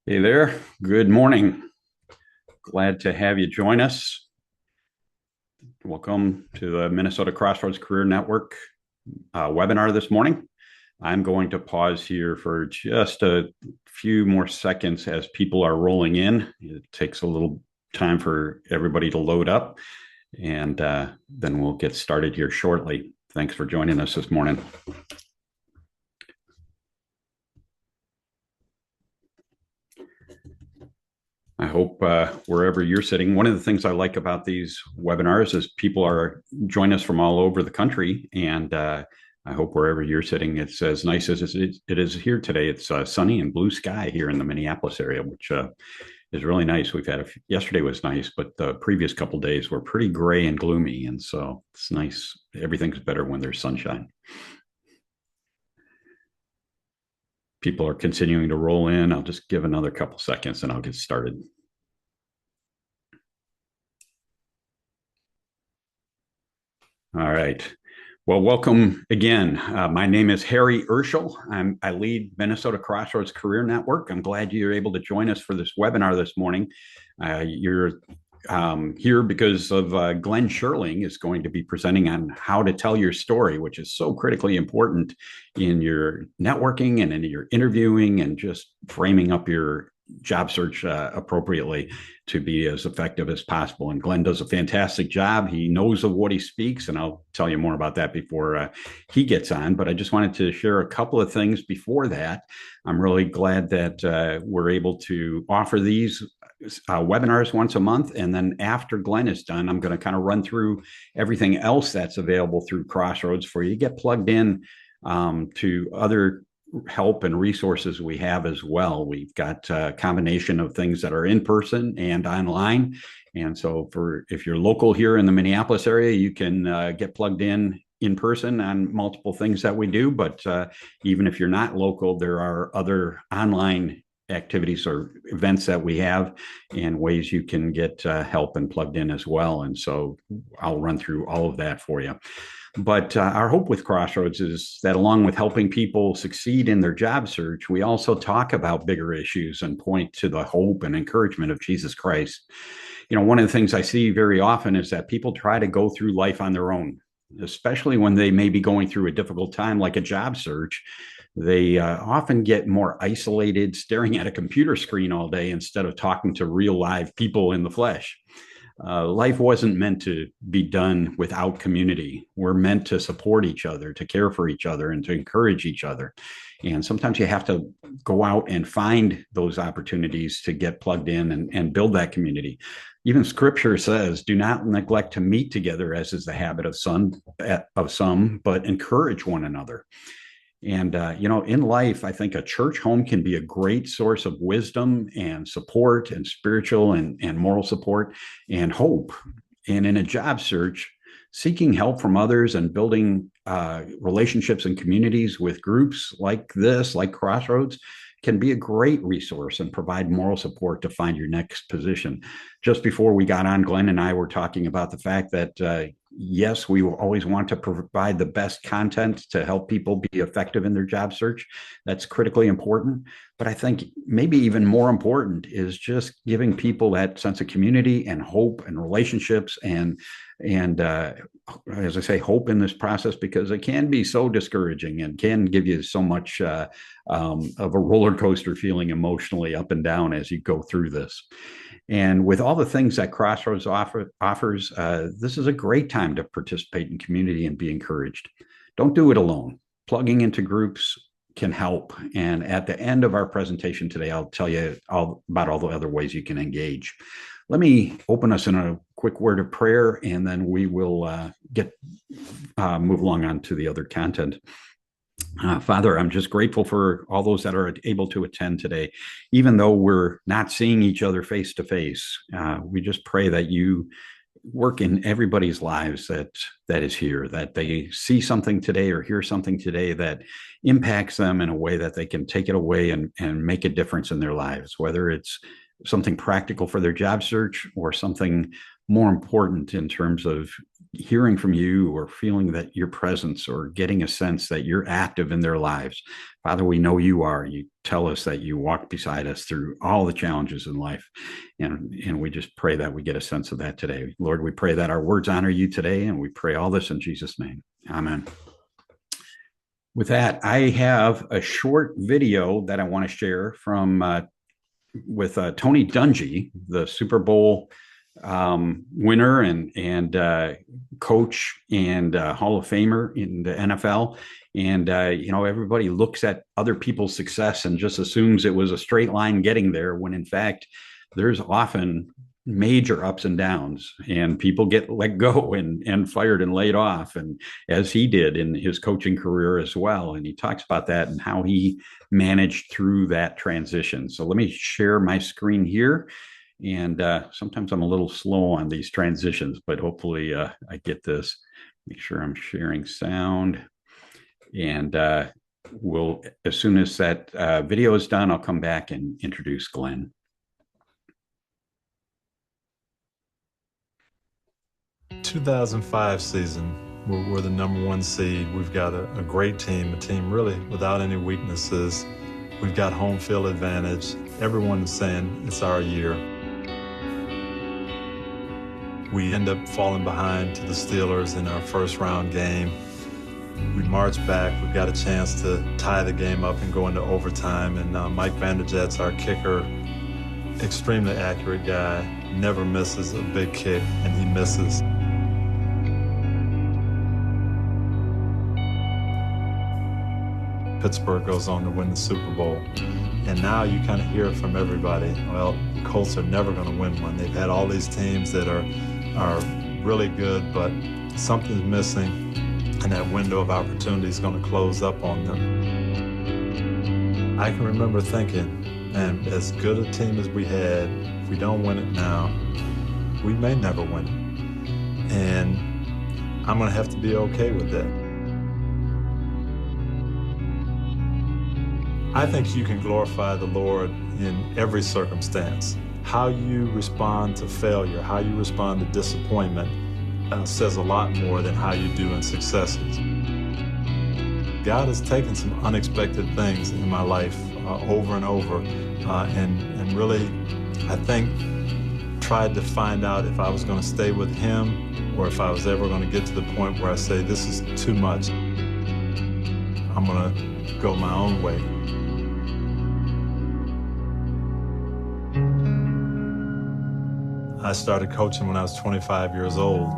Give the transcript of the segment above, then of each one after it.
Hey there. Good morning. Glad to have you join us. Welcome to the Minnesota Crossroads Career Network webinar this morning. I'm going to pause here for just a few more seconds as people are rolling in. It takes a little time for everybody to load up, and then we'll get started here shortly. Thanks for joining us this morning. I hope wherever you're sitting, one of the things I like about these webinars is people are join us from all over the country. And I hope wherever you're sitting, it's as nice as it is here today. It's sunny and blue sky here in the Minneapolis area, which is really nice. We've had yesterday was nice, but the previous couple of days were pretty gray and gloomy. And so it's nice. Everything's better when there's sunshine. People are continuing to roll in. I'll just give another couple seconds and I'll get started. All right. Well, welcome again. My name is 𝙂𝙧𝙬𝙧. I lead Minnesota Crossroads Career Network. I'm glad you're able to join us for this webinar this morning. You're here because of Glenn Sherling is going to be presenting on how to tell your story, which is so critically important in your networking and in your interviewing and just framing up your job search appropriately to be as effective as possible. And Glenn does a fantastic job. He knows of what he speaks, and I'll tell you more about that before he gets on. But I just wanted to share a couple of things before that. I'm really glad that we're able to offer these webinars once a month. And then after Glenn is done, I'm going to kind of run through everything else that's available through Crossroads for you to get plugged in to other help and resources we have as well. We've got a combination of things that are in person and online. And so if you're local here in the Minneapolis area, you can get plugged in person on multiple things that we do. But even if you're not local, there are other online activities or events that we have and ways you can get help and plugged in as well. And so I'll run through all of that for you. But our hope with Crossroads is that along with helping people succeed in their job search, we also talk about bigger issues and point to the hope and encouragement of Jesus Christ. You know, one of the things I see very often is that people try to go through life on their own, especially when they may be going through a difficult time like a job search. They often get more isolated, staring at a computer screen all day instead of talking to real live people in the flesh. Life wasn't meant to be done without community. We're meant to support each other, to care for each other, and to encourage each other. And sometimes you have to go out and find those opportunities to get plugged in and build that community. Even scripture says, do not neglect to meet together, as is the habit of some, but encourage one another. And, in life, I think a church home can be a great source of wisdom and support and spiritual and moral support and hope. And in a job search, seeking help from others and building relationships and communities with groups like this, like Crossroads, can be a great resource and provide moral support to find your next position. Just before we got on, Glenn and I were talking about the fact that yes, we will always want to provide the best content to help people be effective in their job search. That's critically important. But I think maybe even more important is just giving people that sense of community and hope and relationships and as I say, hope in this process, because it can be so discouraging and can give you so much of a roller coaster feeling emotionally up and down as you go through this. And with all the things that Crossroads offers, this is a great time to participate in community and be encouraged. Don't do it alone. Plugging into groups can help. And at the end of our presentation today, I'll tell you all about all the other ways you can engage. Let me open us in a quick word of prayer, and then we will move along on to the other content. Father, I'm just grateful for all those that are able to attend today, even though we're not seeing each other face to face. We just pray that you work in everybody's lives that is here, that they see something today or hear something today that impacts them in a way that they can take it away and make a difference in their lives, whether it's something practical for their job search or something more important in terms of hearing from you or feeling that your presence or getting a sense that you're active in their lives. Father, we know you are. You tell us that you walk beside us through all the challenges in life. And we just pray that we get a sense of that today. Lord, we pray that our words honor you today, and we pray all this in Jesus' name. Amen. With that, I have a short video that I want to share from with Tony Dungy, the Super Bowl winner and coach and Hall of Famer in the NFL. And, everybody looks at other people's success and just assumes it was a straight line getting there, when in fact, there's often major ups and downs, and people get let go and fired and laid off, and as he did in his coaching career as well. And he talks about that and how he managed through that transition. So let me share my screen here. And sometimes I'm a little slow on these transitions, but hopefully I get this. Make sure I'm sharing sound. And as soon as that video is done, I'll come back and introduce Glenn. 2005 season, we're the #1 seed. We've got a great team, a team really without any weaknesses. We've got home field advantage. Everyone's saying it's our year. We end up falling behind to the Steelers in our first round game. We march back. We've got a chance to tie the game up and go into overtime. And Mike Vanderjagt's our kicker. Extremely accurate guy. Never misses a big kick, and he misses. Pittsburgh goes on to win the Super Bowl. And now you kind of hear it from everybody. Well, the Colts are never going to win one. They've had all these teams that are really good, but something's missing, and that window of opportunity is going to close up on them. I can remember thinking, man, as good a team as we had, if we don't win it now, we may never win it. And I'm going to have to be okay with that. I think you can glorify the Lord in every circumstance. How you respond to failure, how you respond to disappointment says a lot more than how you do in successes. God has taken some unexpected things in my life over and over, and really, I think, tried to find out if I was going to stay with Him or if I was ever going to get to the point where I say, this is too much. I'm going to go my own way. I started coaching when I was 25 years old.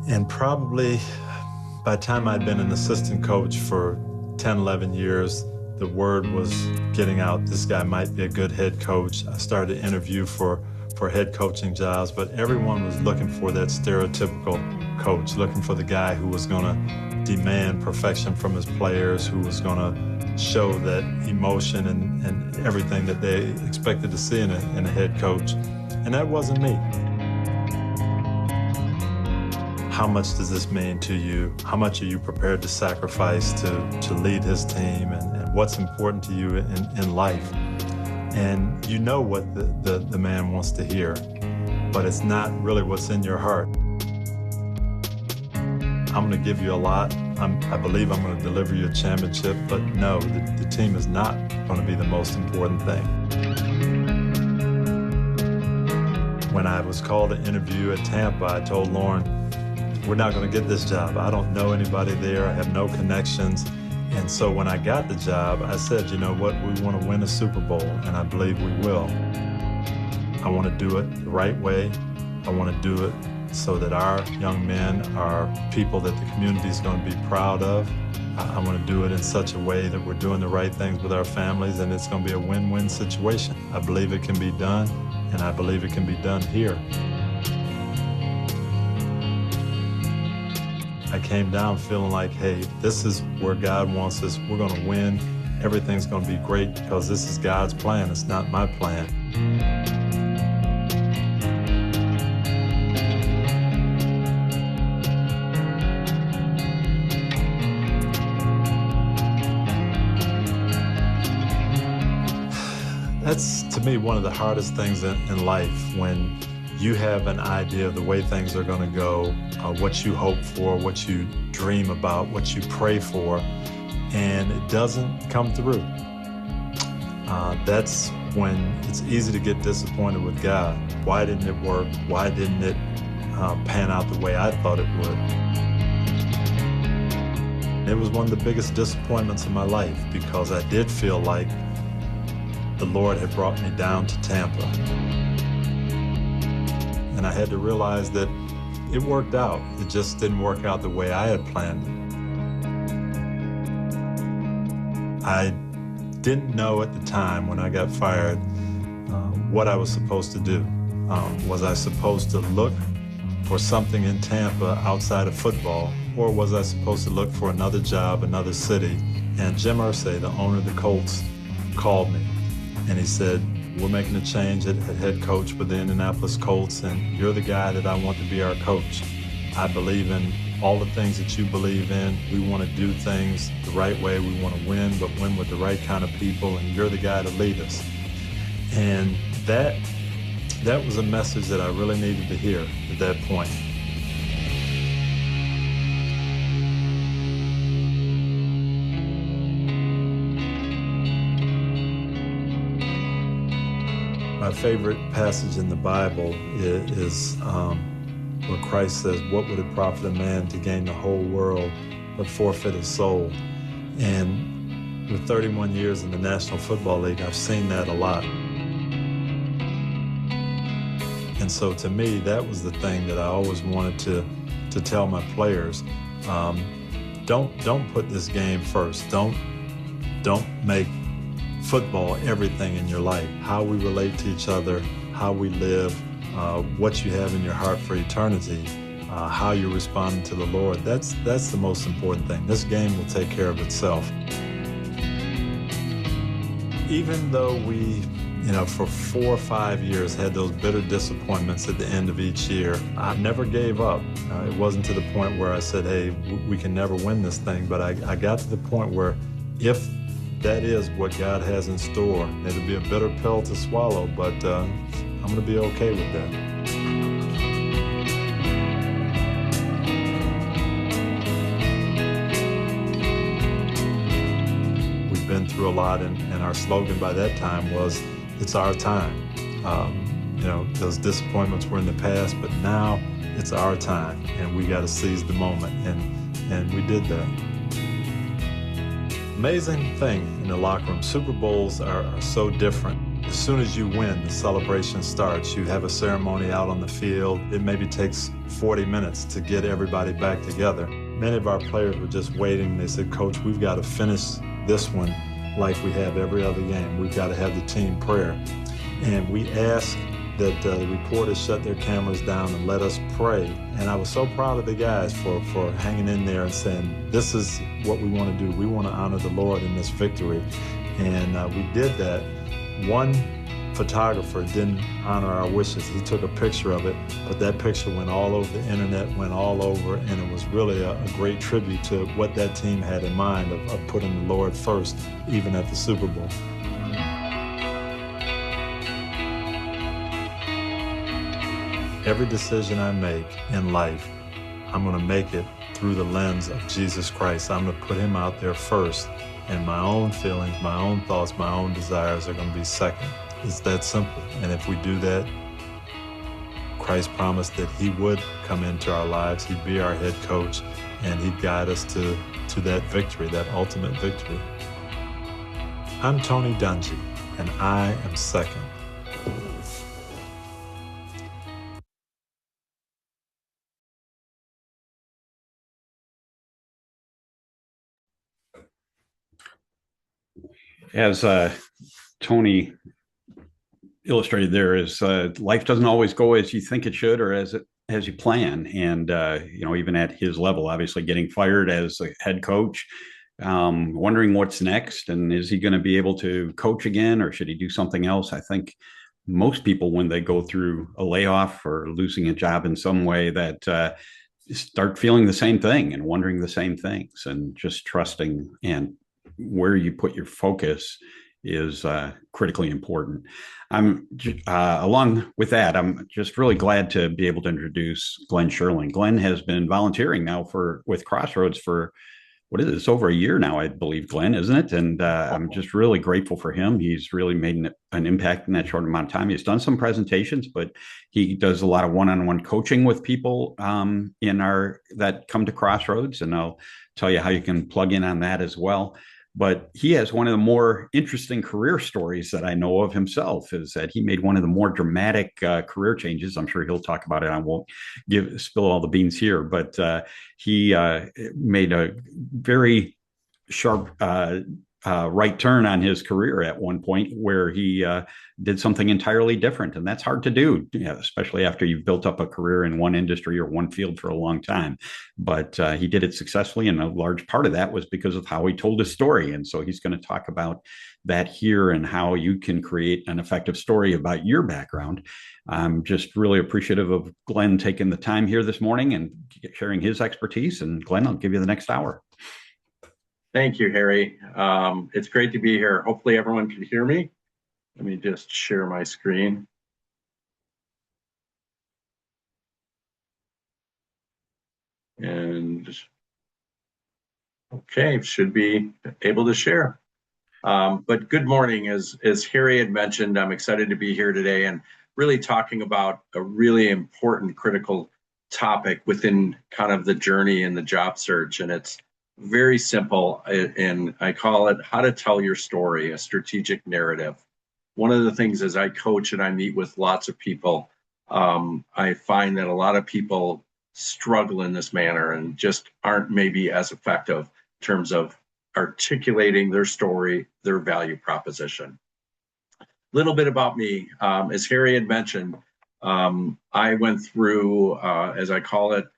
And probably by the time I'd been an assistant coach for 10, 11 years, the word was getting out, this guy might be a good head coach. I started to interview for head coaching jobs, but everyone was looking for that stereotypical coach, looking for the guy who was going to demand perfection from his players, who was going to show that emotion and everything that they expected to see in a head coach. And that wasn't me. How much does this mean to you? How much are you prepared to sacrifice to lead his team? And what's important to you in life? And you know what the man wants to hear, but it's not really what's in your heart. I'm going to give you a lot. I believe I'm going to deliver you a championship, but no, the team is not going to be the most important thing. When I was called to interview at Tampa, I told Lauren, we're not going to get this job. I don't know anybody there. I have no connections. And so when I got the job, I said, you know what, we want to win a Super Bowl, and I believe we will. I want to do it the right way. I want to do it so that our young men are people that the community is going to be proud of. I want to do it in such a way that we're doing the right things with our families, and it's going to be a win-win situation. I believe it can be done, and I believe it can be done here. I came down feeling like, hey, this is where God wants us. We're going to win. Everything's going to be great because this is God's plan. It's not my plan. That's, to me, one of the hardest things in life, when you have an idea of the way things are going to go, what you hope for, what you dream about, what you pray for, and it doesn't come through. That's when it's easy to get disappointed with God. Why didn't it work? Why didn't it pan out the way I thought it would? It was one of the biggest disappointments of my life because I did feel like the Lord had brought me down to Tampa. And I had to realize that it worked out. It just didn't work out the way I had planned it. I didn't know at the time when I got fired what I was supposed to do. Was I supposed to look for something in Tampa outside of football, or was I supposed to look for another job, another city? And 𝙤𝙪𝙤𝙧, the owner of the Colts, called me and he said, we're making a change at head coach with the Indianapolis Colts, and you're the guy that I want to be our coach. I believe in all the things that you believe in. We want to do things the right way. We want to win, but win with the right kind of people, and you're the guy to lead us. And that was a message that I really needed to hear at that point. My favorite passage in the Bible is where Christ says, what would it profit a man to gain the whole world but forfeit his soul? And with 31 years in the National Football League, I've seen that a lot. And so to me, that was the thing that I always wanted to tell my players. Don't put this game first. Don't make football everything in your life. How we relate to each other, how we live, what you have in your heart for eternity, how you're responding to the Lord. That's the most important thing. This game will take care of itself. Even though we, for 4 or 5 years had those bitter disappointments at the end of each year, I never gave up. It wasn't to the point where I said, hey, we can never win this thing, but I got to the point where if that is what God has in store, it'll be a bitter pill to swallow, but I'm going to be okay with that. We've been through a lot, and our slogan by that time was, it's our time. Those disappointments were in the past, but now it's our time, and we got to seize the moment, and we did that. Amazing thing in the locker room. Super Bowls are so different. As soon as you win, the celebration starts. You have a ceremony out on the field. It maybe takes 40 minutes to get everybody back together. Many of our players were just waiting. They said, Coach, we've got to finish this one like we have every other game. We've got to have the team prayer. And we asked that the reporters shut their cameras down and let us pray. And I was so proud of the guys for hanging in there and saying, this is what we want to do. We want to honor the Lord in this victory. And we did that. One photographer didn't honor our wishes. He took a picture of it, but that picture went all over the internet, went all over, and it was really a great tribute to what that team had in mind of putting the Lord first, even at the Super Bowl. Every decision I make in life, I'm going to make it through the lens of Jesus Christ. I'm going to put him out there first, and my own feelings, my own thoughts, my own desires are going to be second. It's that simple. And if we do that, Christ promised that he would come into our lives, he'd be our head coach, and he'd guide us to that victory, that ultimate victory. I'm Tony Dungy, and I am second. As Tony illustrated there, is life doesn't always go as you think it should or as you plan. And even at his level, obviously getting fired as a head coach, wondering what's next, and is he going to be able to coach again, or should he do something else? I think most people, when they go through a layoff or losing a job in some way, that start feeling the same thing and wondering the same things, and just trusting, and where you put your focus is critically important. Along with that, I'm just really glad to be able to introduce Glenn Sherling. Glenn has been volunteering now with Crossroads for what is it? It's over a year now, I believe, Glenn, isn't it? And I'm just really grateful for him. He's really made an impact in that short amount of time. He's done some presentations, but he does a lot of one-on-one coaching with people that come to Crossroads, and I'll tell you how you can plug in on that as well. But he has one of the more interesting career stories that I know of himself, is that he made one of the more dramatic career changes. I'm sure he'll talk about it. I won't spill all the beans here, but he made a very sharp right turn on his career at one point, where he did something entirely different. And that's hard to do, especially after you've built up a career in one industry or one field for a long time. But he did it successfully. And a large part of that was because of how he told his story. And so he's going to talk about that here and how you can create an effective story about your background. I'm just really appreciative of Glenn taking the time here this morning and sharing his expertise. And Glenn, I'll give you the next hour. Thank you, Harry. It's great to be here. Hopefully everyone can hear me. Let me just share my screen. And okay, should be able to share. But good morning. As Harry had mentioned, I'm excited to be here today and really talking about a really important, critical topic within kind of the journey in the job search. And it's very simple, and I call it how to tell your story, a strategic narrative. One of the things as I coach and I meet with lots of people, I find that a lot of people struggle in this manner and just aren't maybe as effective in terms of articulating their story, their value proposition. A little bit about me. As Harry had mentioned, I went through, as I call it,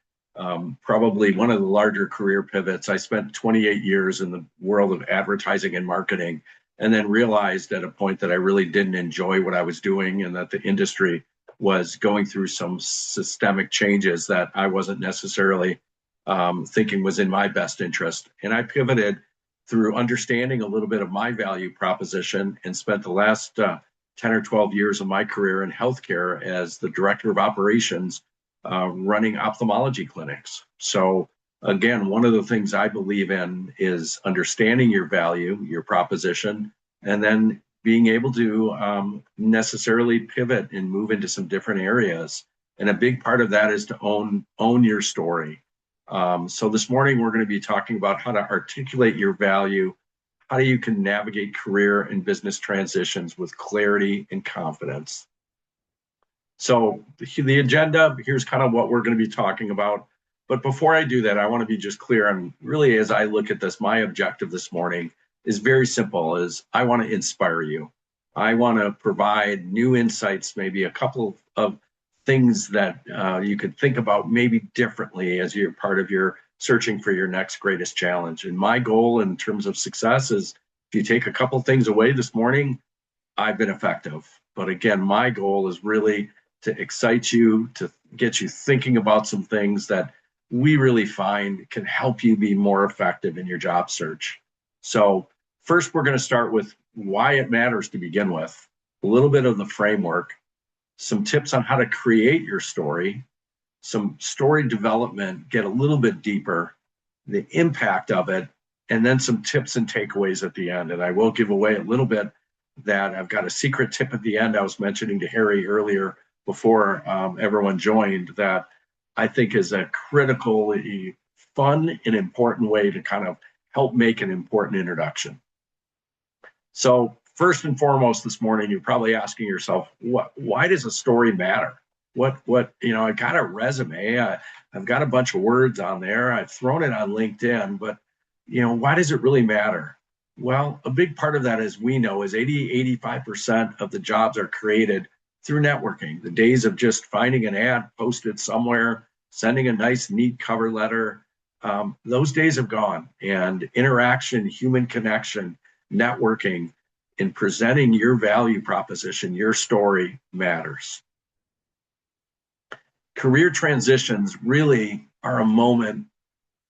probably one of the larger career pivots. I spent 28 years in the world of advertising and marketing, and then realized at a point that I really didn't enjoy what I was doing, and that the industry was going through some systemic changes that I wasn't necessarily thinking was in my best interest. And I pivoted through understanding a little bit of my value proposition, and spent the last 10 or 12 years of my career in healthcare as the director of operations, running ophthalmology clinics. So again, one of the things I believe in is understanding your value, your proposition, and then being able to necessarily pivot and move into some different areas. And a big part of that is to own your story. So this morning, we're going to be talking about how to articulate your value, how you can navigate career and business transitions with clarity and confidence. So the agenda, here's kind of what we're going to be talking about. But before I do that, I want to be just clear on really, as I look at this, my objective this morning is very simple, is I want to inspire you. I want to provide new insights, maybe a couple of things that you could think about maybe differently as you're part of your searching for your next greatest challenge. And my goal in terms of success is, if you take a couple things away this morning, I've been effective. But again, my goal is really to excite you, to get you thinking about some things that we really find can help you be more effective in your job search. So first, we're going to start with why it matters to begin with, a little bit of the framework, some tips on how to create your story, some story development, get a little bit deeper, the impact of it, and then some tips and takeaways at the end. And I will give away a little bit that I've got a secret tip at the end I was mentioning to Harry earlier before everyone joined, that I think is a critically fun and important way to kind of help make an important introduction. So first and foremost this morning, you're probably asking yourself, why does a story matter? I got a resume, I've got a bunch of words on there, I've thrown it on LinkedIn, but why does it really matter? Well, a big part of that, as we know, is 85% of the jobs are created through networking. The days of just finding an ad posted somewhere, sending a nice, neat cover letter, those days have gone. And interaction, human connection, networking, and presenting your value proposition, your story matters. Career transitions really are a moment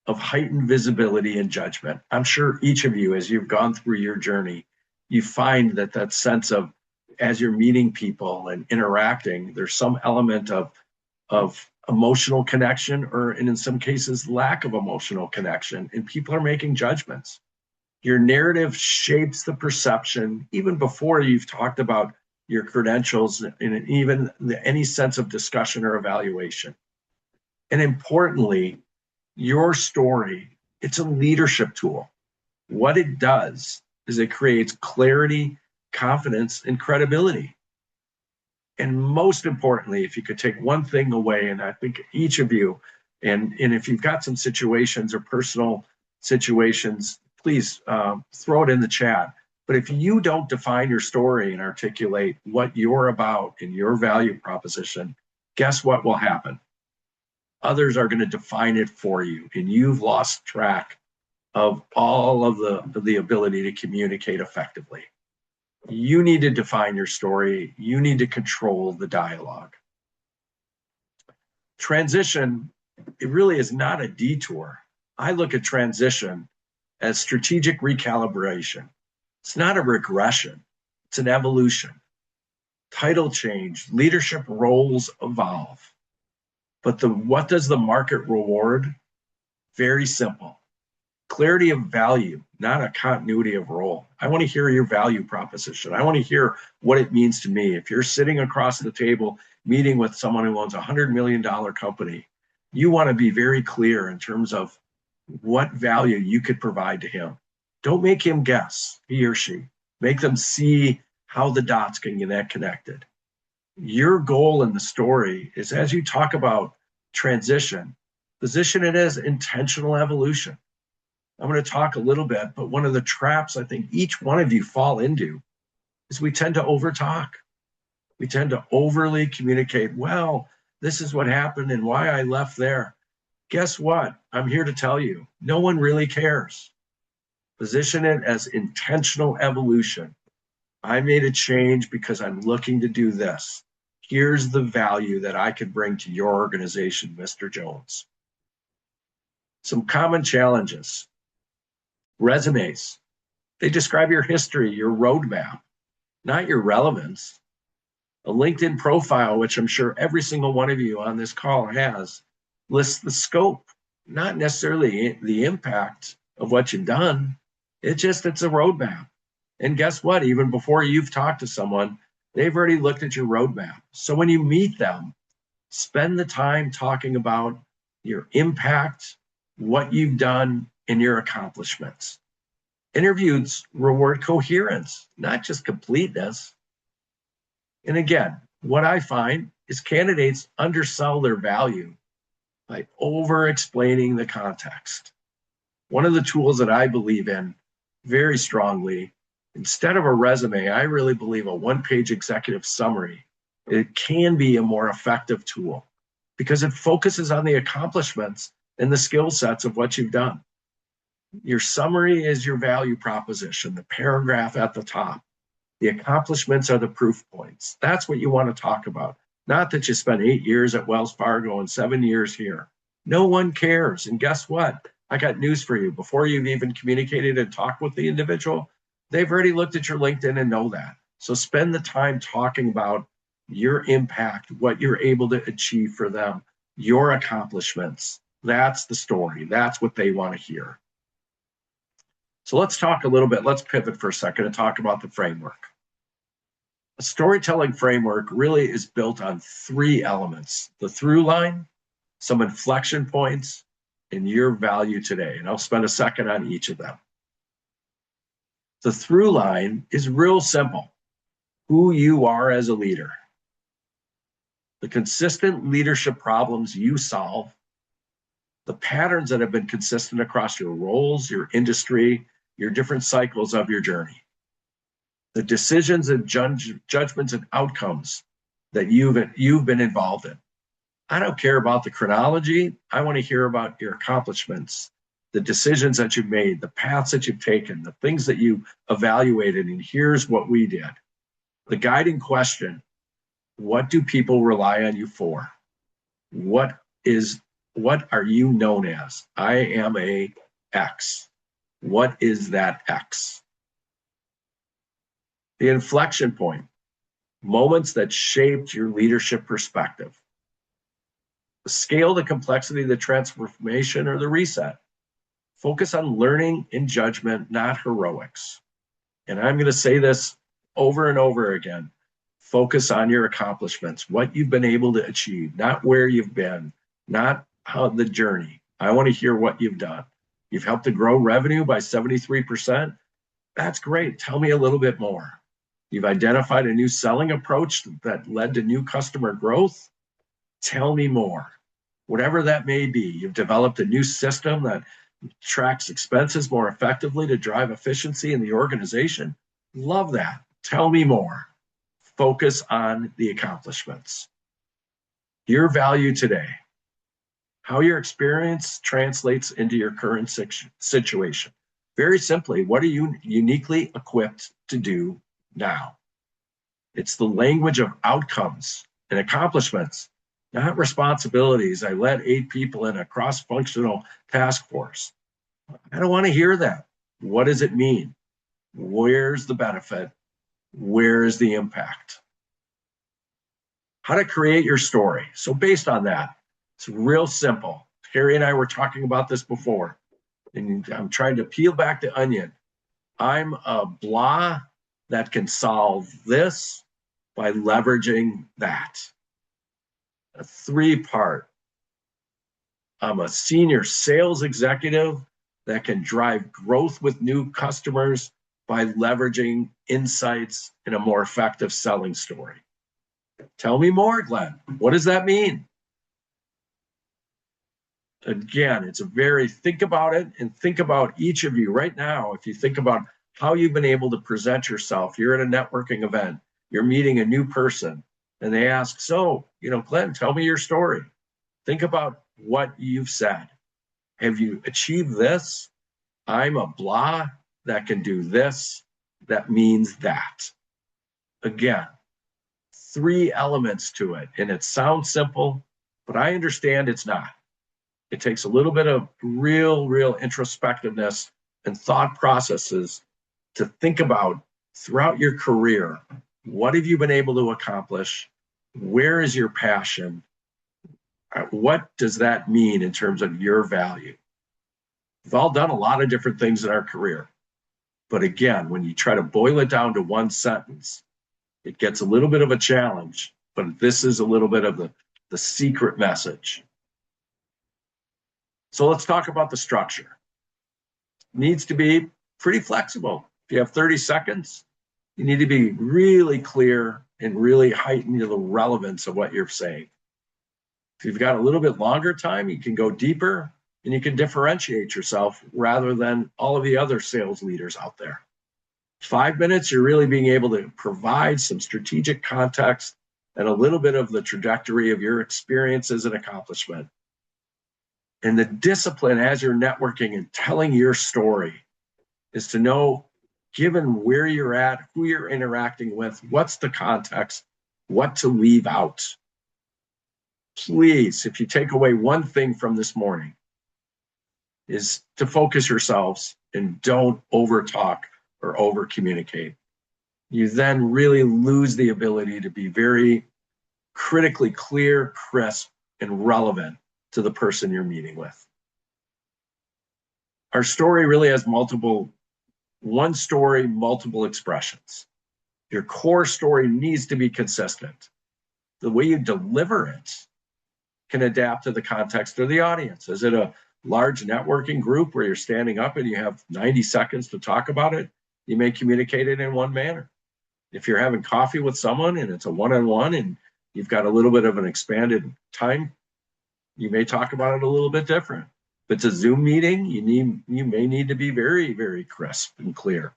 of heightened visibility and judgment. I'm sure each of you, as you've gone through your journey, you find that that sense of, as you're meeting people and interacting, there's some element of emotional connection, or and in some cases lack of emotional connection, and people are making judgments. Your narrative shapes the perception even before you've talked about your credentials and even any sense of discussion or evaluation. And importantly, your story, it's a leadership tool. What it does is it creates clarity, confidence, and credibility. And most importantly, if you could take one thing away, and I think each of you, and if you've got some situations or personal situations, please throw it in the chat. But if you don't define your story and articulate what you're about and your value proposition, guess what will happen? Others are going to define it for you, and you've lost track of all of the ability to communicate effectively. You need to define your story. You need to control the dialogue. Transition, it really is not a detour. I look at transition as strategic recalibration. It's not a regression, it's an evolution. Title change, leadership roles evolve. But what does the market reward? Very simple. Clarity of value, not a continuity of role. I want to hear your value proposition. I want to hear what it means to me. If you're sitting across the table meeting with someone who owns a $100 million company, you want to be very clear in terms of what value you could provide to him. Don't make him guess, he or she. Make them see how the dots can get connected. Your goal in the story is, as you talk about transition, position it as intentional evolution. I'm going to talk a little bit, but one of the traps I think each one of you fall into is we tend to overtalk. We tend to overly communicate, well, this is what happened and why I left there. Guess what? I'm here to tell you, no one really cares. Position it as intentional evolution. I made a change because I'm looking to do this. Here's the value that I could bring to your organization, Mr. Jones. Some common challenges. Resumes. They describe your history, your roadmap, not your relevance. A LinkedIn profile, which I'm sure every single one of you on this call has, lists the scope, not necessarily the impact of what you've done. It's a roadmap. And guess what? Even before you've talked to someone, they've already looked at your roadmap. So when you meet them, spend the time talking about your impact, what you've done, and your accomplishments. Interviews reward coherence, not just completeness. And again, what I find is candidates undersell their value by over-explaining the context. One of the tools that I believe in very strongly, instead of a resume, I really believe a one-page executive summary. It can be a more effective tool because it focuses on the accomplishments and the skill sets of what you've done. Your summary is your value proposition, the paragraph at the top. The accomplishments are the proof points. That's what you want to talk about. Not that you spent 8 years at Wells Fargo and 7 years here. No one cares. And guess what? I got news for you. Before you've even communicated and talked with the individual, they've already looked at your LinkedIn and know that. So spend the time talking about your impact, what you're able to achieve for them, your accomplishments. That's the story. That's what they want to hear. So let's talk a little bit. Let's pivot for a second and talk about the framework. A storytelling framework really is built on 3 elements: the through line, some inflection points, and your value today. And I'll spend a second on each of them. The through line is real simple: who you are as a leader, the consistent leadership problems you solve, the patterns that have been consistent across your roles, your industry, your different cycles of your journey, the decisions and judgments and outcomes that you've been involved in. I don't care about the chronology. I want to hear about your accomplishments, the decisions that you've made, the paths that you've taken, the things that you evaluated, and here's what we did. The guiding question: what do people rely on you for? What are you known as? I am a X. What is that X? the inflection point, moments that shaped your leadership perspective, the scale, the complexity, the transformation, or the reset. Focus on learning and judgment, not heroics. And I'm going to say this over and over again. Focus on your accomplishments, what you've been able to achieve, not where you've been, not how the journey. I want to hear what you've done. You've helped to grow revenue by 73%. That's great. Tell me a little bit more. You've identified a new selling approach that led to new customer growth. Tell me more. Whatever that may be, you've developed a new system that tracks expenses more effectively to drive efficiency in the organization. Love that. Tell me more. Focus on the accomplishments. Your value today, how your experience translates into your current situation. Very simply, what are you uniquely equipped to do now? It's the language of outcomes and accomplishments, not responsibilities. I led 8 people in a cross-functional task force. I don't want to hear that. What does it mean? Where's the benefit? Where is the impact? How to create your story. So based on that, it's real simple. Harry and I were talking about this before, and I'm trying to peel back the onion. I'm a blah that can solve this by leveraging that. A 3-part. I'm a senior sales executive that can drive growth with new customers by leveraging insights in a more effective selling story. Tell me more, Glenn. What does that mean? Again, it's a very, think about it, and think about each of you right now. If you think about how you've been able to present yourself, you're at a networking event, you're meeting a new person, and they ask, so, Glenn, tell me your story. Think about what you've said. Have you achieved this? I'm a blah that can do this. That means that. Again, 3 elements to it. And it sounds simple, but I understand it's not. It takes a little bit of real introspectiveness and thought processes to think about throughout your career. What have you been able to accomplish? Where is your passion? What does that mean in terms of your value? We've all done a lot of different things in our career. But again, when you try to boil it down to one sentence, it gets a little bit of a challenge, but this is a little bit of the secret message. So let's talk about the structure. It needs to be pretty flexible. If you have 30 seconds, you need to be really clear and really heighten the relevance of what you're saying. If you've got a little bit longer time, you can go deeper and you can differentiate yourself rather than all of the other sales leaders out there. 5 minutes, you're really being able to provide some strategic context and a little bit of the trajectory of your experiences and accomplishment. And the discipline as you're networking and telling your story is to know, given where you're at, who you're interacting with, what's the context, what to leave out. Please, if you take away one thing from this morning, is to focus yourselves and don't over talk or over communicate. You then really lose the ability to be very critically clear, crisp, and relevant to the person you're meeting with. Our story really has one story, multiple expressions. Your core story needs to be consistent. The way you deliver it can adapt to the context of the audience. Is it a large networking group where you're standing up and you have 90 seconds to talk about it? You may communicate it in one manner. If you're having coffee with someone and it's a one-on-one and you've got a little bit of an expanded time, you may talk about it a little bit different. If it's a Zoom meeting, you may need to be very, very crisp and clear.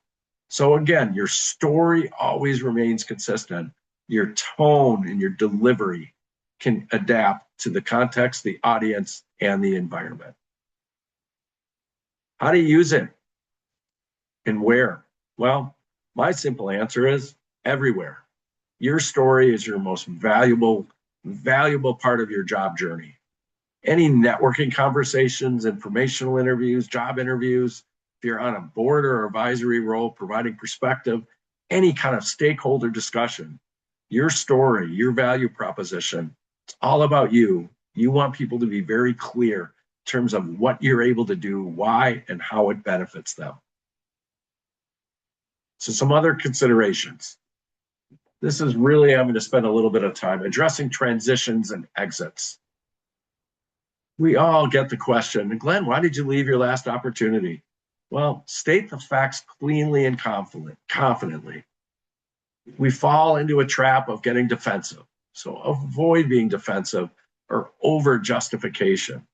So again, your story always remains consistent. Your tone and your delivery can adapt to the context, the audience, and the environment. How to use it and where? Well, my simple answer is everywhere. Your story is your most valuable part of your job journey. Any networking conversations, informational interviews, job interviews, if you're on a board or advisory role providing perspective, any kind of stakeholder discussion, your story, your value proposition, it's all about you. You want people to be very clear in terms of what you're able to do, why, and how it benefits them. So some other considerations. This is really, I'm going to spend a little bit of time addressing transitions and exits. We all get the question, Glenn, why did you leave your last opportunity? Well, state the facts cleanly and confidently. We fall into a trap of getting defensive. So avoid being defensive or over justification.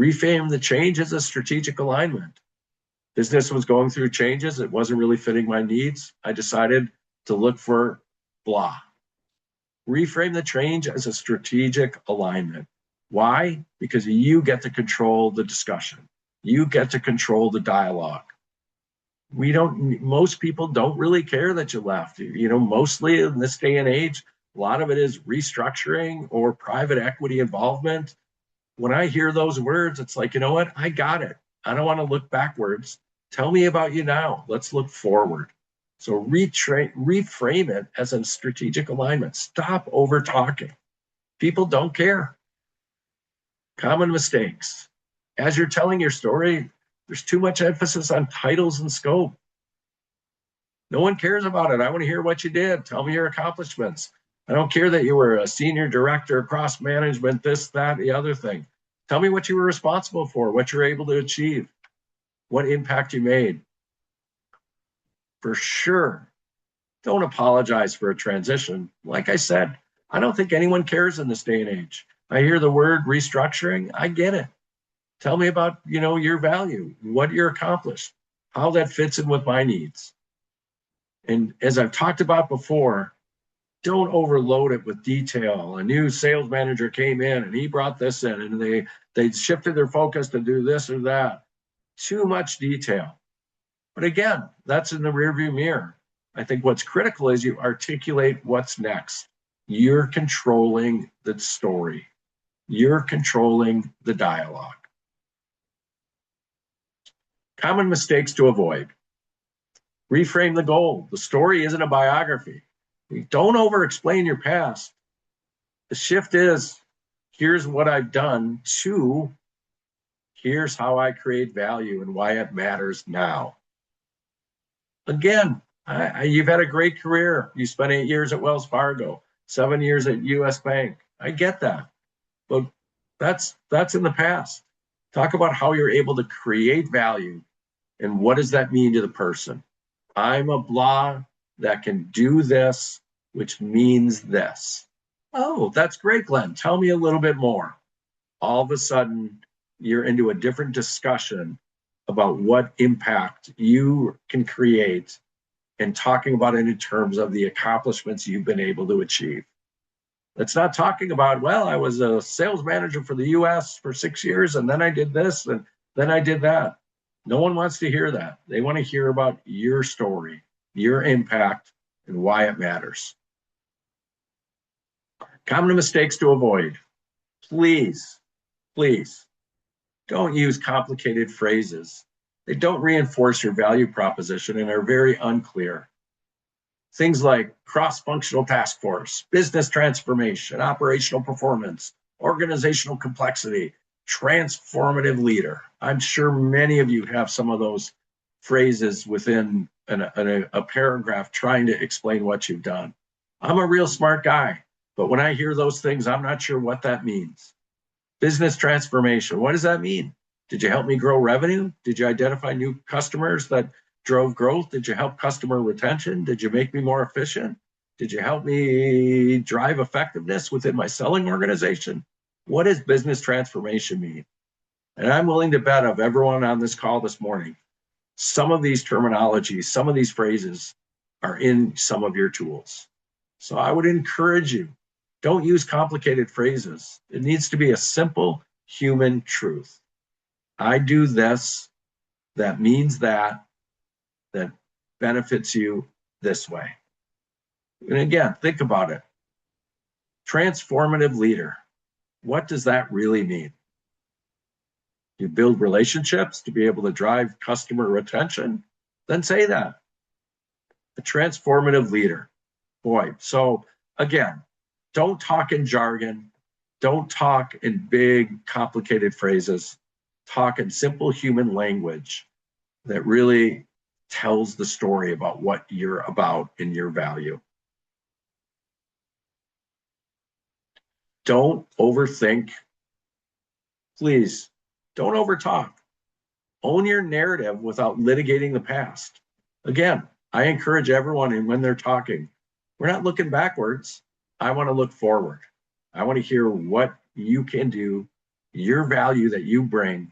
Reframe the change as a strategic alignment. Business was going through changes. It wasn't really fitting my needs. I decided to look for blah. Reframe the change as a strategic alignment. Why? Because you get to control the discussion. You get to control the dialogue. Most people don't really care that you left. Mostly in this day and age, a lot of it is restructuring or private equity involvement. When I hear those words, it's like, you know what? I got it. I don't want to look backwards. Tell me about you now. Let's look forward. So reframe it as a strategic alignment. Stop over talking. People don't care. Common mistakes. As you're telling your story, there's too much emphasis on titles and scope. No one cares about it. I want to hear what you did. Tell me your accomplishments. I don't care that you were a senior director, cross management, this, that, the other thing. Tell me what you were responsible for, what you were able to achieve, what impact you made. For sure, don't apologize for a transition. Like I said, I don't think anyone cares in this day and age. I hear the word restructuring. I get it. Tell me about, your value, what you're accomplished, how that fits in with my needs. And as I've talked about before, don't overload it with detail. A new sales manager came in and he brought this in and they shifted their focus to do this or that. Too much detail. But again, that's in the rearview mirror. I think what's critical is you articulate what's next. You're controlling the story. You're controlling the dialogue. Common mistakes to avoid. Reframe the goal. The story isn't a biography. Don't over-explain your past. The shift is, here's what I've done, to here's how I create value and why it matters now. Again, you've had a great career. You spent 8 years at Wells Fargo, 7 years at US Bank. I get that. But that's in the past. Talk about how you're able to create value and what does that mean to the person. I'm a blah that can do this, which means this. Oh, that's great, Glenn. Tell me a little bit more. All of a sudden, you're into a different discussion about what impact you can create and talking about it in terms of the accomplishments you've been able to achieve. It's not talking about, well, I was a sales manager for the US for 6 years and then I did this and then I did that. No one wants to hear that. They want to hear about your story, your impact, and why it matters. Common mistakes to avoid. Please, please, don't use complicated phrases. They don't reinforce your value proposition and are very unclear. Things like cross-functional task force, business transformation, operational performance, organizational complexity, transformative leader. I'm sure many of you have some of those phrases within a paragraph trying to explain what you've done. I'm a real smart guy, but when I hear those things, I'm not sure what that means. Business transformation, what does that mean? Did you help me grow revenue? Did you identify new customers that drove growth? Did you help customer retention? Did you make me more efficient? Did you help me drive effectiveness within my selling organization? What does business transformation mean? And I'm willing to bet of everyone on this call this morning, some of these terminologies, some of these phrases are in some of your tools. So I would encourage you, don't use complicated phrases. It needs to be a simple human truth. I do this, that means that benefits you this way. And again, think about it. Transformative leader. What does that really mean? You build relationships to be able to drive customer retention? Then say that. A transformative leader. Boy, so again, don't talk in jargon. Don't talk in big, complicated phrases. Talk in simple human language that really tells the story about what you're about and your value. Don't overthink. Please, don't overtalk. Own your narrative without litigating the past. Again, I encourage everyone, and when they're talking, we're not looking backwards. I want to look forward. I want to hear what you can do, your value that you bring,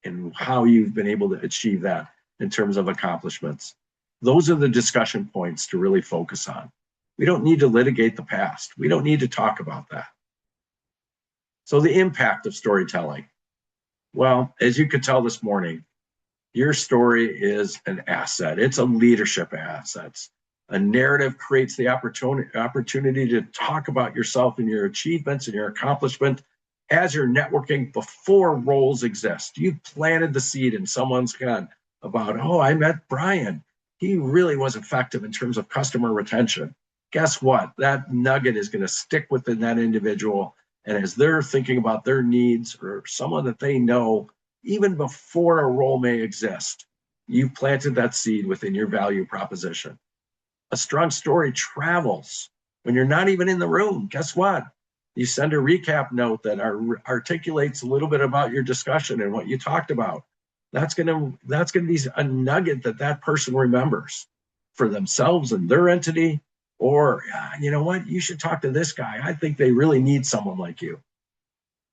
and how you've been able to achieve that in terms of accomplishments. Those are the discussion points to really focus on. We don't need to litigate the past. We don't need to talk about that. So the impact of storytelling. Well, as you could tell this morning, your story is an asset. It's a leadership asset. A narrative creates the opportunity to talk about yourself and your achievements and your accomplishment as you're networking before roles exist. You've planted the seed in someone's head about, oh, I met Brian. He really was effective in terms of customer retention. Guess what? That nugget is going to stick within that individual. And as they're thinking about their needs or someone that they know, even before a role may exist, you've planted that seed within your value proposition. A strong story travels when you're not even in the room. Guess what? You send a recap note that articulates a little bit about your discussion and what you talked about. That's gonna be a nugget that person remembers for themselves and their entity. Or, you know what, you should talk to this guy. I think they really need someone like you.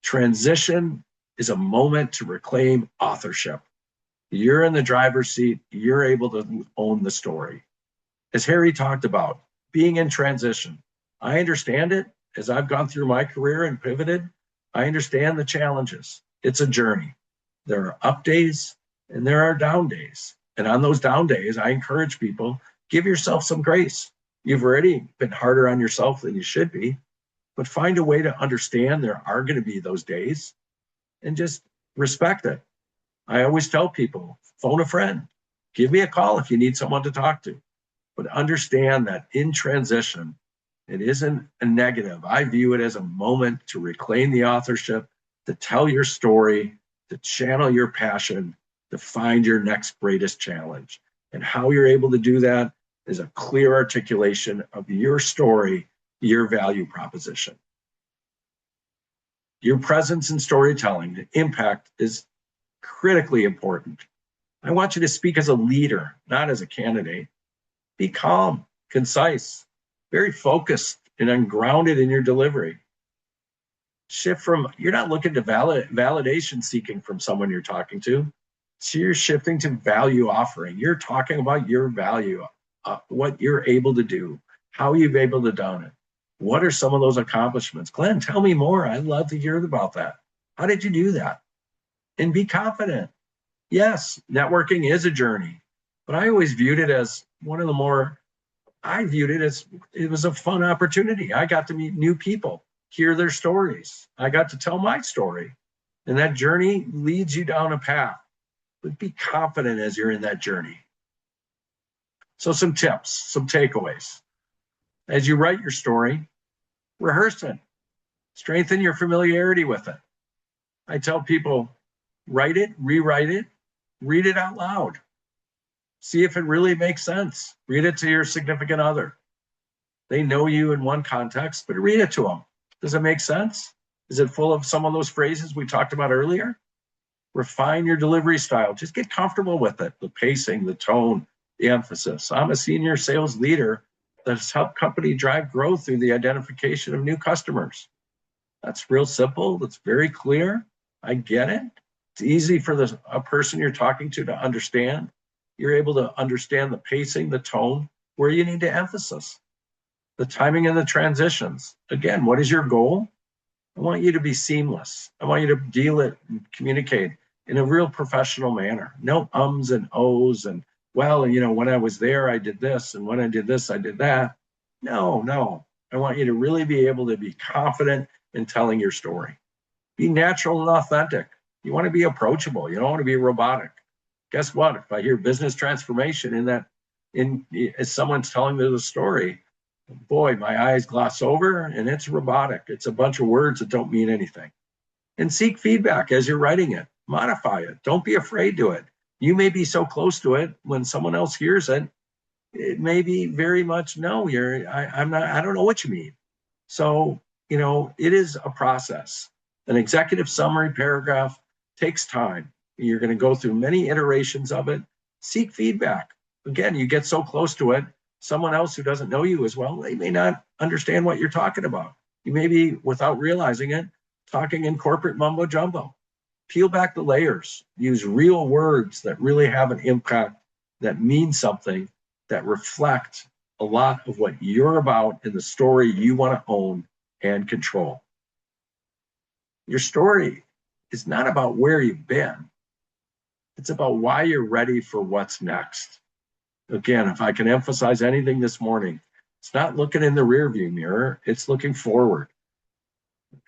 Transition is a moment to reclaim authorship. You're in the driver's seat. You're able to own the story. As Harry talked about, being in transition, I understand it. As I've gone through my career and pivoted, I understand the challenges. It's a journey. There are up days and there are down days. And on those down days, I encourage people, give yourself some grace. You've already been harder on yourself than you should be, but find a way to understand there are going to be those days and just respect it. I always tell people, phone a friend, give me a call if you need someone to talk to, but understand that in transition, it isn't a negative. I view it as a moment to reclaim the authorship, to tell your story, to channel your passion, to find your next greatest challenge. And how you're able to do that is a clear articulation of your story, your value proposition. Your presence in storytelling, the impact is critically important. I want you to speak as a leader, not as a candidate. Be calm, concise, very focused and ungrounded in your delivery. Shift from, you're not looking to validation seeking from someone you're talking to. So you're shifting to value offering. You're talking about your value. What you're able to do, how you've able to done it. What are some of those accomplishments? Glenn, tell me more. I'd love to hear about that. How did you do that? And be confident. Yes, networking is a journey, but I always viewed it as it was a fun opportunity. I got to meet new people, hear their stories. I got to tell my story. And that journey leads you down a path, but be confident as you're in that journey. So some tips, some takeaways. As you write your story, rehearse it. Strengthen your familiarity with it. I tell people, write it, rewrite it, read it out loud. See if it really makes sense. Read it to your significant other. They know you in one context, but read it to them. Does it make sense? Is it full of some of those phrases we talked about earlier? Refine your delivery style. Just get comfortable with it. The pacing, the tone, the emphasis. I'm a senior sales leader that has helped company drive growth through the identification of new customers. That's real simple. That's very clear. I get it. It's easy for a person you're talking to understand. You're able to understand the pacing, the tone, where you need to emphasis, the timing and the transitions. Again, what is your goal? I want you to be seamless. I want you to deal it and communicate in a real professional manner. No ums and ohs and, well, you know, when I was there, I did this, and when I did this, I did that. No. I want you to really be able to be confident in telling your story. Be natural and authentic. You want to be approachable. You don't want to be robotic. Guess what? If I hear business transformation in that as someone's telling me the story, boy, my eyes gloss over and it's robotic. It's a bunch of words that don't mean anything. And seek feedback as you're writing it. Modify it. Don't be afraid to it. You may be so close to it when someone else hears it, it may be very much, no, I don't know what you mean. So, it is a process. An executive summary paragraph takes time. You're going to go through many iterations of it. Seek feedback. Again, you get so close to it, someone else who doesn't know you as well, they may not understand what you're talking about. You may be, without realizing it, talking in corporate mumbo jumbo. Peel back the layers. Use real words that really have an impact, that mean something, that reflect a lot of what you're about in the story you want to own and control. Your story is not about where you've been. It's about why you're ready for what's next. Again, if I can emphasize anything this morning, it's not looking in the rearview mirror, it's looking forward.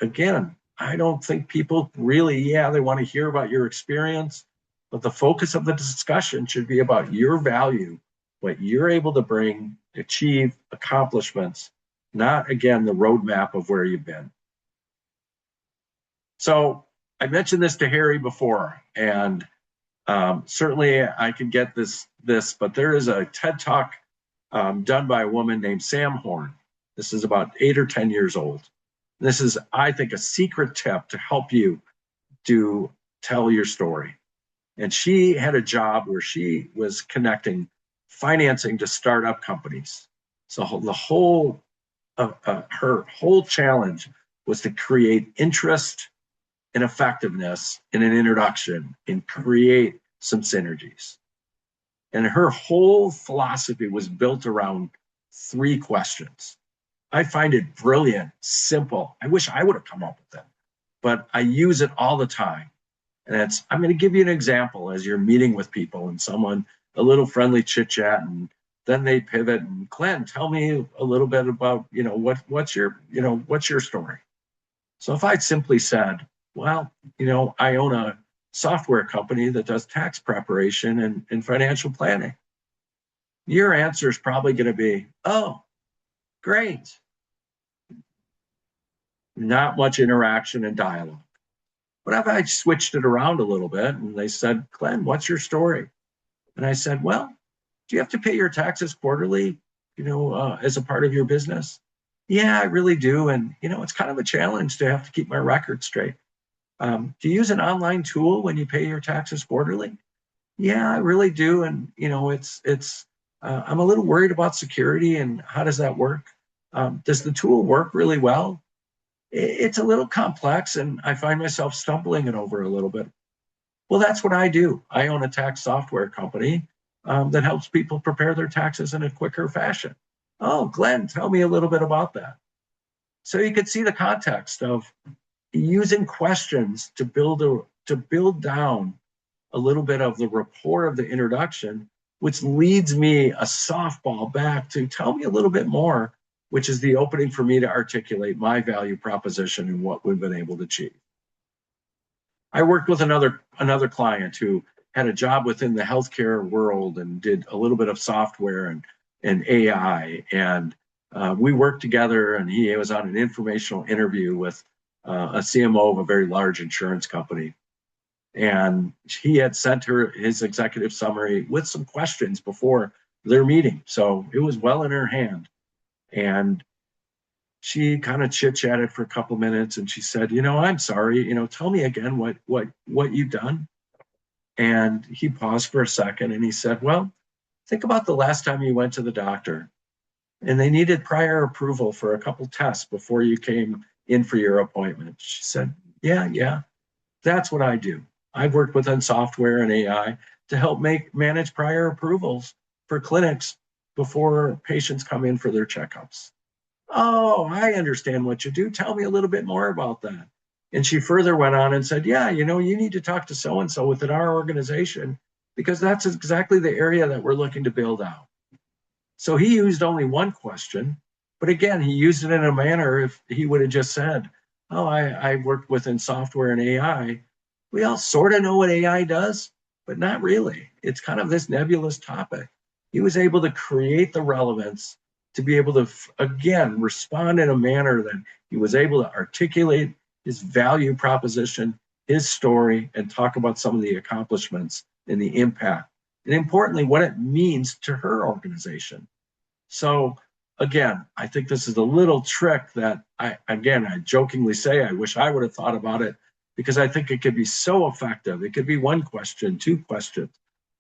Again, I don't think people really, they want to hear about your experience, but the focus of the discussion should be about your value, what you're able to bring, achieve, accomplishments, not, again, the roadmap of where you've been. So I mentioned this to Harry before, and certainly I could get this, but there is a TED Talk done by a woman named Sam Horn. This is about 8 or 10 years old. This is, I think, a secret tip to help you tell your story. And she had a job where she was connecting financing to startup companies. So the whole her whole challenge was to create interest and effectiveness in an introduction and create some synergies. And her whole philosophy was built around 3 questions. I find it brilliant, simple. I wish I would have come up with them, but I use it all the time. And I'm going to give you an example as you're meeting with people and someone, a little friendly chit chat, and then they pivot and, Glenn, tell me a little bit about, what's your story? So if I simply said, well, I own a software company that does tax preparation and financial planning. Your answer is probably going to be, oh, great. Not much interaction and dialogue. But if I switched it around a little bit and they said, Glenn, what's your story? And I said, well, do you have to pay your taxes quarterly, as a part of your business? Yeah, I really do. And, it's kind of a challenge to have to keep my record straight. Do you use an online tool when you pay your taxes quarterly? Yeah, I really do. And, I'm a little worried about security and how does that work? Does the tool work really well? It's a little complex and I find myself stumbling it over a little bit. Well, that's what I do. I own a tax software company that helps people prepare their taxes in a quicker fashion. Oh, Glenn, tell me a little bit about that. So you could see the context of using questions to build down a little bit of the rapport of the introduction, which leads me a softball back to tell me a little bit more, which is the opening for me to articulate my value proposition and what we've been able to achieve. I worked with another client who had a job within the healthcare world and did a little bit of software and AI. And we worked together, and he was on an informational interview with a CMO of a very large insurance company. And he had sent her his executive summary with some questions before their meeting. So it was well in her hand. And she kind of chit-chatted for a couple minutes and she said, I'm sorry, tell me again what you've done. And he paused for a second and he said, well, think about the last time you went to the doctor and they needed prior approval for a couple tests before you came in for your appointment. She said, yeah, that's what I do. I've worked within software and AI to help manage prior approvals for clinics before patients come in for their checkups. Oh, I understand what you do. Tell me a little bit more about that. And she further went on and said, yeah, you need to talk to so-and-so within our organization because that's exactly the area that we're looking to build out. So he used only one question, but again, he used it in a manner if he would have just said, oh, I worked within software and AI. We all sort of know what AI does, but not really. It's kind of this nebulous topic. He was able to create the relevance to be able to, again, respond in a manner that he was able to articulate his value proposition, his story, and talk about some of the accomplishments and the impact, and importantly, what it means to her organization. So again, I think this is a little trick that I jokingly say, I wish I would have thought about it, because I think it could be so effective. It could be one question, two questions,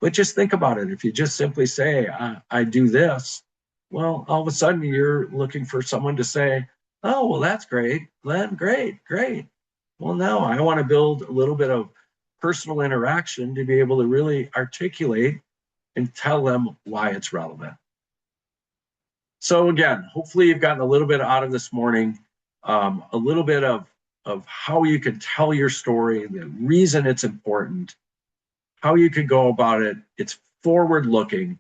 but just think about it. If you just simply say, I do this, well, all of a sudden you're looking for someone to say, oh, well, that's great, Glenn, great, great. Well, no, I want to build a little bit of personal interaction to be able to really articulate and tell them why it's relevant. So again, hopefully you've gotten a little bit out of this morning, a little bit of how you can tell your story, the reason it's important, how you can go about it. It's forward-looking.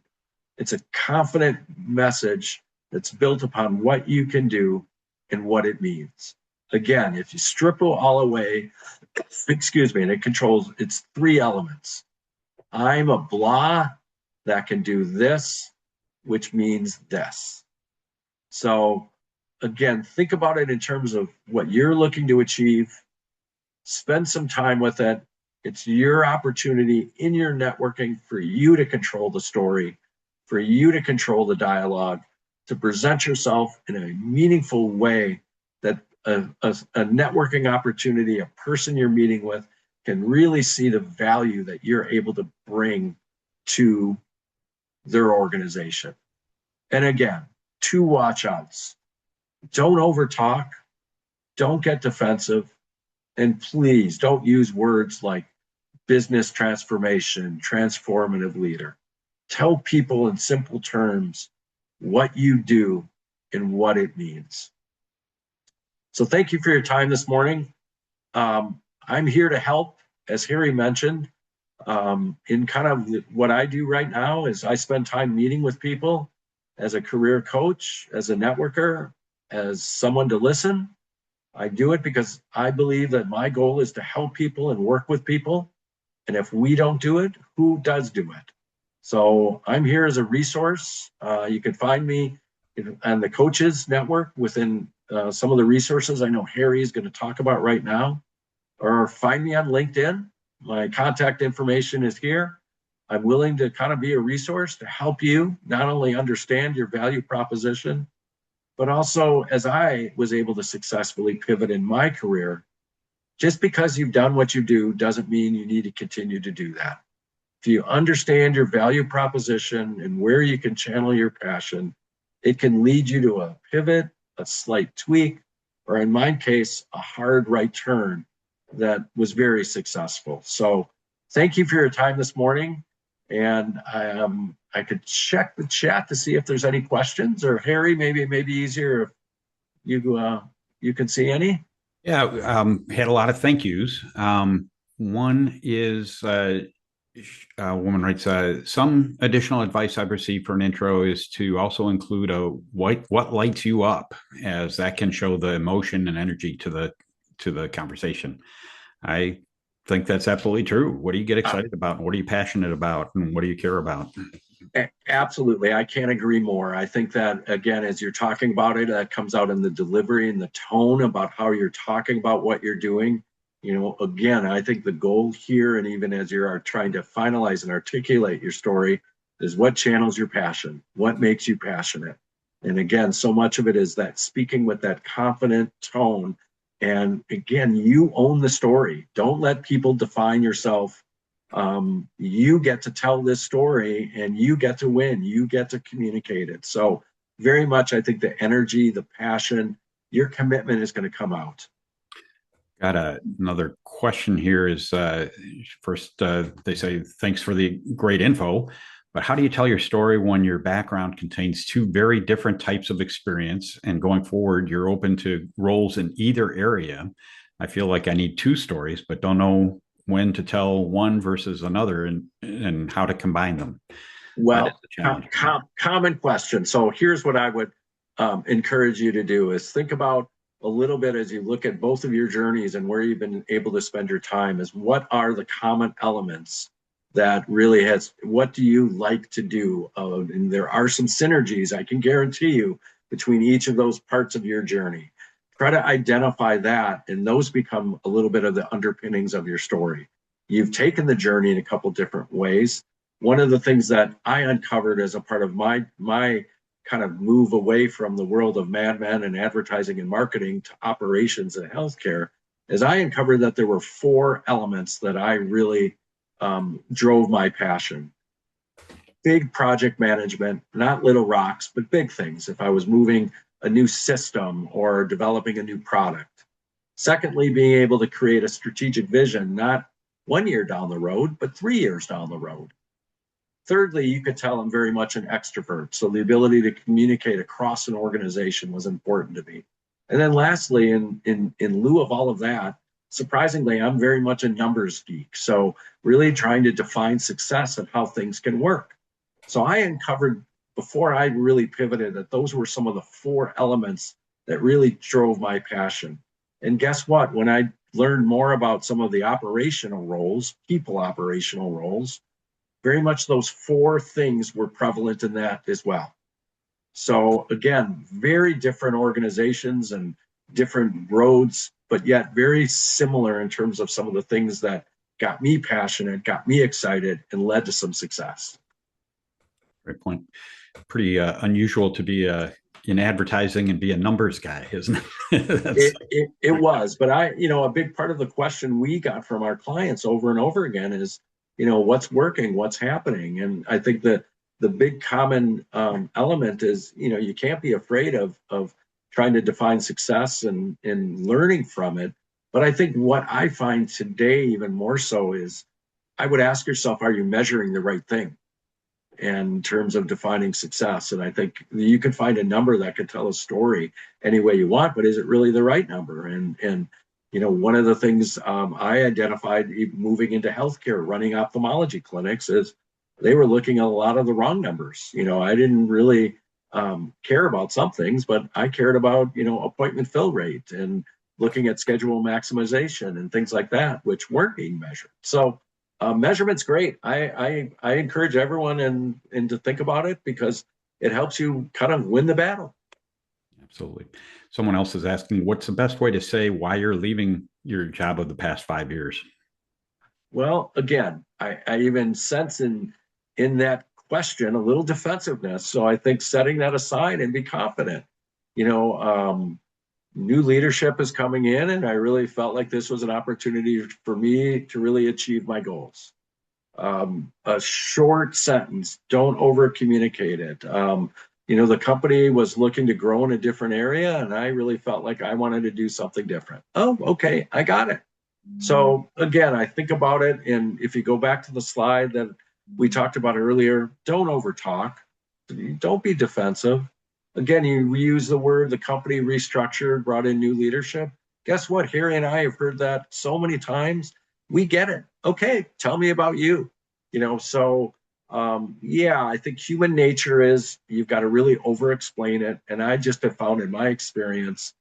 It's a confident message that's built upon what you can do and what it means. Again, if you strip it all away, excuse me, and it controls, it's three elements. I'm a blah that can do this, which means this. So again, think about it in terms of what you're looking to achieve. Spend some time with it. It's your opportunity in your networking for you to control the story, for you to control the dialogue, to present yourself in a meaningful way that a networking opportunity, a person you're meeting with, can really see the value that you're able to bring to their organization. And again, two watch outs. Don't overtalk, don't get defensive, and please don't use words like business transformation, transformative leader. Tell people in simple terms what you do and what it means. So thank you for your time this morning. I'm here to help, as Harry mentioned, in kind of what I do right now is I spend time meeting with people as a career coach, as a networker, as someone to listen. I do it because I believe that my goal is to help people and work with people. And if we don't do it, who does do it? So I'm here as a resource. You can find me on the Coaches Network within some of the resources I know Harry is going to talk about right now, or find me on LinkedIn. My contact information is here. I'm willing to kind of be a resource to help you not only understand your value proposition, but also as I was able to successfully pivot in my career. Just because you've done what you do doesn't mean you need to continue to do that. If you understand your value proposition and where you can channel your passion, it can lead you to a pivot, a slight tweak, or in my case, a hard right turn that was very successful. So thank you for your time this morning. And I could check the chat to see if there's any questions, or Harry, maybe it may be easier if you can see any. Yeah, had a lot of thank yous. One is a woman writes, some additional advice I've received for an intro is to also include what lights you up, as that can show the emotion and energy to the conversation. I think that's absolutely true. What do you get excited about? What are you passionate about? And what do you care about? Absolutely. I can't agree more. I think that, again, as you're talking about it, that comes out in the delivery and the tone about how you're talking about what you're doing. You know, again, I think the goal here, and even as you are trying to finalize and articulate your story, is what channels your passion, what makes you passionate. And again, so much of it is that speaking with that confident tone. And again, you own the story. Don't let people define yourself. You get to tell this story and you get to win. You get to communicate it. So very much, I think the energy, the passion, your commitment is going to come out. Got another question here is, first, they say, thanks for the great info, but how do you tell your story when your background contains two very different types of experience, and going forward, you're open to roles in either area? I feel like I need two stories, but don't know when to tell one versus another, and how to combine them. Well, common question. So here's what I would encourage you to do is think about a little bit as you look at both of your journeys and where you've been able to spend your time, is what are the common elements that really has, what do you like to do? And there are some synergies, I can guarantee you, between each of those parts of your journey. Try to identify that, and those become a little bit of the underpinnings of your story. You've taken the journey in a couple different ways. One of the things that I uncovered as a part of my kind of move away from the world of Mad Men and advertising and marketing to operations and healthcare is I uncovered that there were 4 elements that I really drove my passion. Big project management, not little rocks, but big things. If I was moving a new system or developing a new product. Secondly, being able to create a strategic vision, not 1 year down the road, but 3 years down the road. Thirdly, you could tell I'm very much an extrovert. So the ability to communicate across an organization was important to me. And then lastly, in lieu of all of that, surprisingly, I'm very much a numbers geek. So really trying to define success and how things can work. So I uncovered before I really pivoted that those were some of the 4 elements that really drove my passion. And guess what? When I learned more about some of the operational roles, people operational roles, very much those 4 things were prevalent in that as well. So again, very different organizations and different roads, but yet very similar in terms of some of the things that got me passionate, got me excited, and led to some success. Great point. Pretty unusual to be in advertising and be a numbers guy, isn't it? It was, but a big part of the question we got from our clients over and over again is, what's working, what's happening. And I think that the big common element is, you can't be afraid of trying to define success and learning from it. But I think what I find today even more so is I would ask yourself, are you measuring the right thing in terms of defining success? And I think you can find a number that could tell a story any way you want, but is it really the right number? And one of the things I identified moving into healthcare, running ophthalmology clinics, is they were looking at a lot of the wrong numbers. I didn't really care about some things, but I cared about, appointment fill rate and looking at schedule maximization and things like that, which weren't being measured. So measurement's great. I encourage everyone and to think about it because it helps you kind of win the battle. Absolutely. Someone else is asking, what's the best way to say why you're leaving your job of the past 5 years? Well, again, I even sense in that question a little defensiveness. So I think setting that aside and be confident. New leadership is coming in, and I really felt like this was an opportunity for me to really achieve my goals. A short sentence, don't over communicate it. The company was looking to grow in a different area, and I really felt like I wanted to do something different. Oh, okay, I got it. So again, I think about it, and if you go back to the slide that we talked about earlier, don't over talk, don't be defensive. Again, you use the word, the company restructured, brought in new leadership. Guess what? Harry and I have heard that so many times. We get it. Okay, tell me about you. I think human nature is you've got to really over explain it. And I just have found in my experience,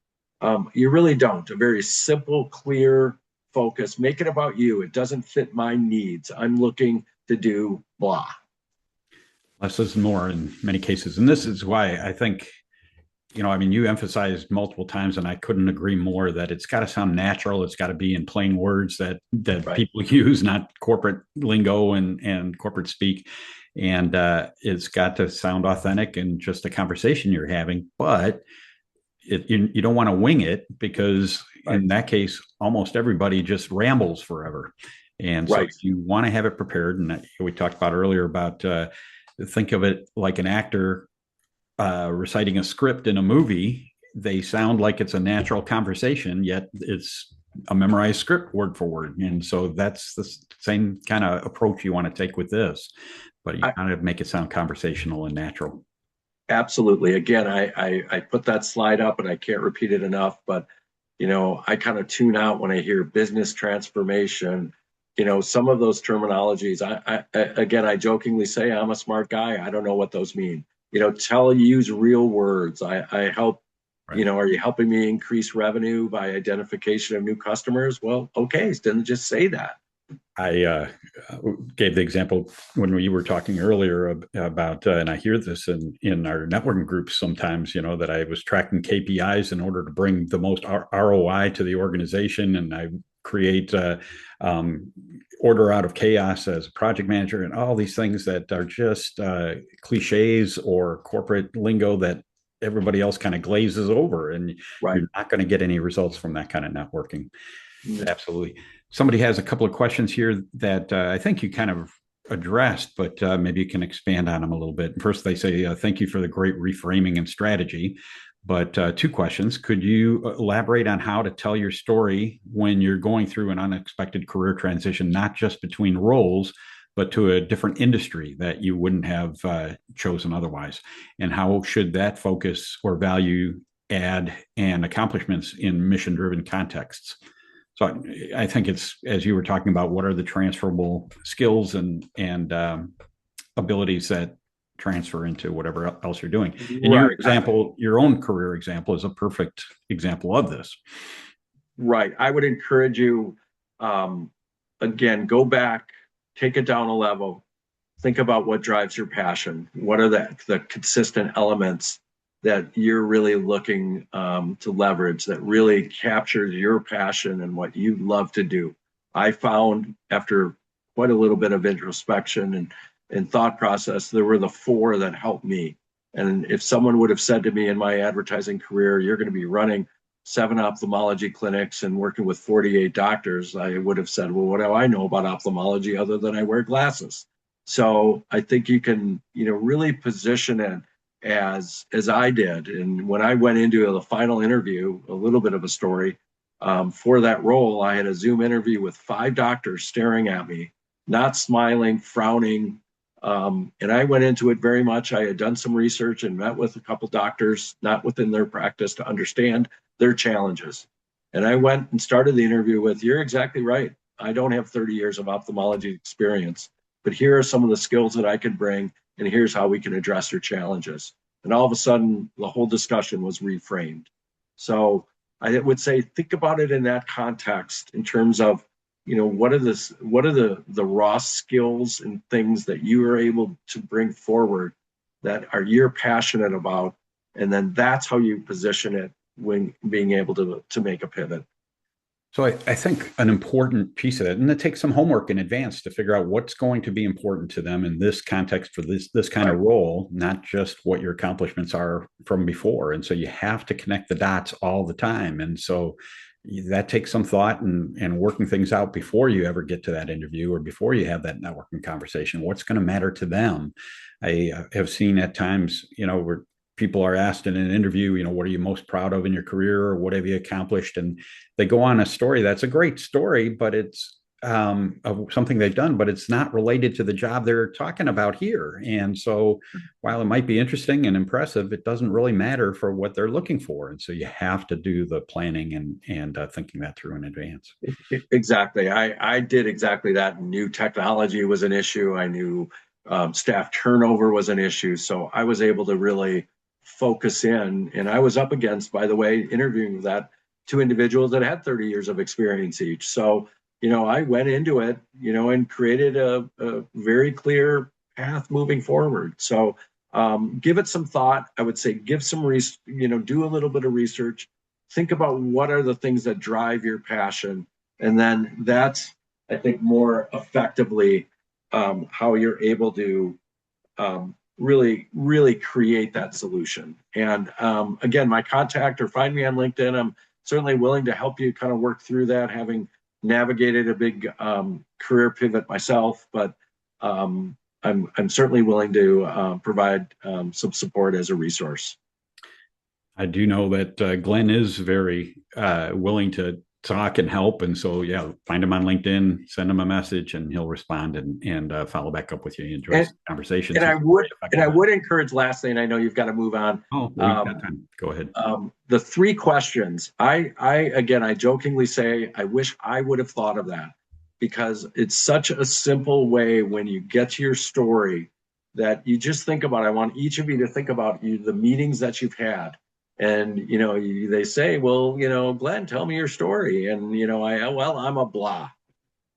you really don't. A very simple, clear focus, make it about you. It doesn't fit my needs. I'm looking to do blah. Less is more in many cases. And this is why I think, you emphasized multiple times, and I couldn't agree more, that it's got to sound natural. It's got to be in plain words that right. People use, not corporate lingo and corporate speak. And it's got to sound authentic and just a conversation you're having. But you don't want to wing it because right. In that case, almost everybody just rambles forever. And so if you want to have it prepared, and we talked about earlier about think of it like an actor reciting a script in a movie. They sound like it's a natural conversation, yet it's a memorized script word for word. And so that's the same kind of approach you want to take with this, but you kind of make it sound conversational and natural. Absolutely. Again, I put that slide up and I can't repeat it enough, but I kind of tune out when I hear business transformation. Some of those terminologies, I jokingly say I'm a smart guy. I don't know what those mean. Use real words. I help, right. Are you helping me increase revenue by identification of new customers? Well, okay, didn't just say that. I gave the example when you were talking earlier about, and I hear this in our networking groups sometimes, that I was tracking KPIs in order to bring the most ROI to the organization, and I create um, order out of chaos as a project manager, and all these things that are just cliches or corporate lingo that everybody else kind of glazes over, and Right. you're not going to get any results from that kind of networking. Absolutely. Somebody has a couple of questions here that I think you kind of addressed, but maybe you can expand on them a little bit. First, they say, thank you for the great reframing and strategy. But two questions. Could you elaborate on how to tell your story when you're going through an unexpected career transition, not just between roles, but to a different industry that you wouldn't have chosen otherwise? And how should that focus or value add and accomplishments in mission driven contexts? So I think it's, as you were talking about, what are the transferable skills and abilities that transfer into whatever else you're doing. And your Right. example, your own career example, is a perfect example of this. Right. I would encourage you, um, again, go back, take it down a level, think about what drives your passion. What are the consistent elements that you're really looking to leverage that really captures your passion and what you love to do? I found after quite a little bit of introspection and thought process, there were the four that helped me. And if someone would have said to me in my advertising career, you're going to be running 7 ophthalmology clinics and working with 48 doctors, I would have said, well, what do I know about ophthalmology other than I wear glasses? So I think you can, really position it as I did. And when I went into the final interview, a little bit of a story, for that role, I had a Zoom interview with 5 doctors staring at me, not smiling, frowning. And I went into it very much. I had done some research and met with a couple doctors, not within their practice, to understand their challenges. And I went and started the interview with, you're exactly right. I don't have 30 years of ophthalmology experience, but here are some of the skills that I could bring, and here's how we can address your challenges. And all of a sudden, the whole discussion was reframed. So I would say, think about it in that context in terms of, what are the raw skills and things that you are able to bring forward that are you're passionate about, and then that's how you position it when being able to make a pivot. So I think an important piece of that, and it takes some homework in advance to figure out what's going to be important to them in this context for this kind Right. of role, not just what your accomplishments are from before. And so you have to connect the dots all the time. And so that takes some thought and working things out before you ever get to that interview or before you have that networking conversation. What's going to matter to them? I have seen at times, where people are asked in an interview, what are you most proud of in your career, or what have you accomplished? And they go on a story that's a great story, but it's of something they've done, but it's not related to the job they're talking about here. And so while it might be interesting and impressive, it doesn't really matter for what they're looking for. And so you have to do the planning and thinking that through in advance. Exactly. I did exactly that. New technology was an issue. I knew staff turnover was an issue. So I was able to really focus in. And I was up against, by the way, interviewing that 2 individuals that had 30 years of experience each. So, I went into it, and created a very clear path moving forward. So give it some thought. I would say give some, do a little bit of research. Think about what are the things that drive your passion. And then that's, I think, more effectively how you're able to really, really create that solution. And again, my contact, or find me on LinkedIn. I'm certainly willing to help you kind of work through that, having navigated a big career pivot myself, but I'm certainly willing to provide some support as a resource. I do know that Glenn is very willing to talk and help. And so, yeah, find him on LinkedIn, send him a message, and he'll respond and follow back up with you. He enjoys the conversation. And I would encourage, lastly, and I know you've got to move on. Oh, we've got time. Go ahead. The 3 questions. I jokingly say, I wish I would have thought of that, because it's such a simple way when you get to your story that you just think about. I want each of you to think about the meetings that you've had. And, they say, well, Glenn, tell me your story. And, well, I'm a blah.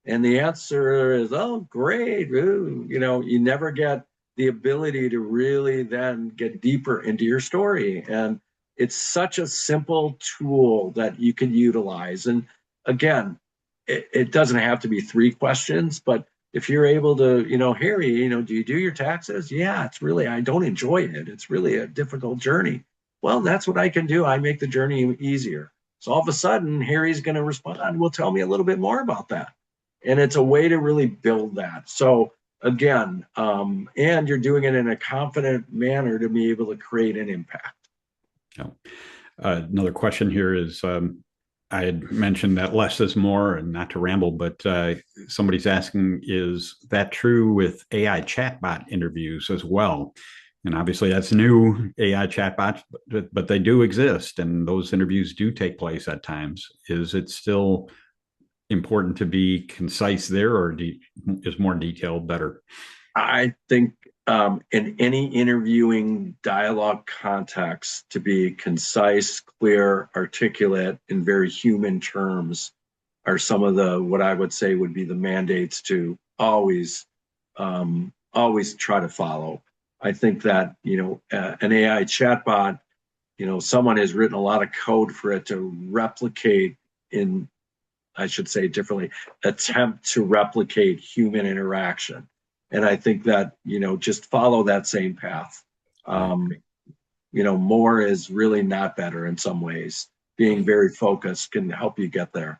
And the answer is, oh, great. Ooh. You never get the ability to really then get deeper into your story. And it's such a simple tool that you can utilize. And again, it doesn't have to be 3 questions, but if you're able to, Harry, do you do your taxes? Yeah, I don't enjoy it. It's really a difficult journey. Well, that's what I can do. I make the journey easier. So all of a sudden, Harry's going to respond, well, tell me a little bit more about that. And it's a way to really build that. So again, and you're doing it in a confident manner to be able to create an impact. Yeah. Another question here is, I had mentioned that less is more, and not to ramble, but somebody's asking, is that true with AI chatbot interviews as well? And obviously that's new, AI chatbots, but they do exist, and those interviews do take place at times. Is it still important to be concise there, or is more detail better? I think in any interviewing dialogue context, to be concise, clear, articulate, in very human terms are some of what I would say would be the mandates to always try to follow. I think that, an AI chatbot, someone has written a lot of code for it to replicate I should say differently, attempt to replicate human interaction. And I think that, just follow that same path. More is really not better in some ways. Being very focused can help you get there.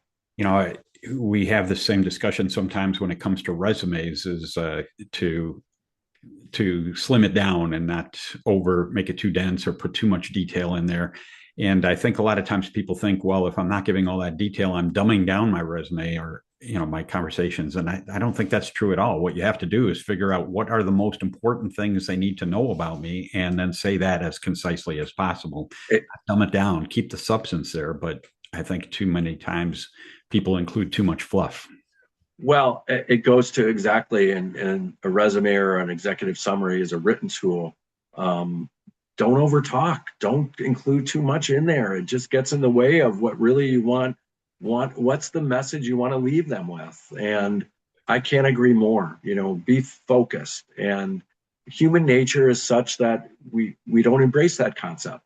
We have the same discussion sometimes when it comes to resumes, is to slim it down and not make it too dense or put too much detail in there. And I think a lot of times people think, well, if I'm not giving all that detail, I'm dumbing down my resume or, my conversations. And I don't think that's true at all. What you have to do is figure out what are the most important things they need to know about me, and then say that as concisely as possible. Dumb it down, keep the substance there. But I think too many times people include too much fluff. Well, it goes to exactly, and a resume or an executive summary is a written tool. Don't overtalk. Don't include too much in there. It just gets in the way of what really you want. What's the message you want to leave them with? And I can't agree more. Be focused. And human nature is such that we don't embrace that concept.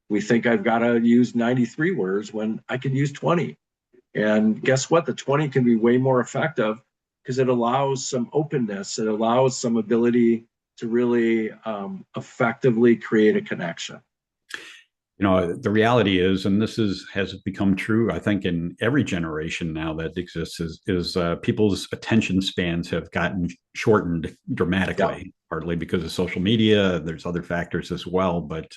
We think I've got to use 93 words when I can use 20. And guess what? The 20 can be way more effective because it allows some openness. It allows some ability to really effectively create a connection. The reality is, and this has become true, I think, in every generation now that exists, is people's attention spans have gotten shortened dramatically, partly because of social media. There's other factors as well, but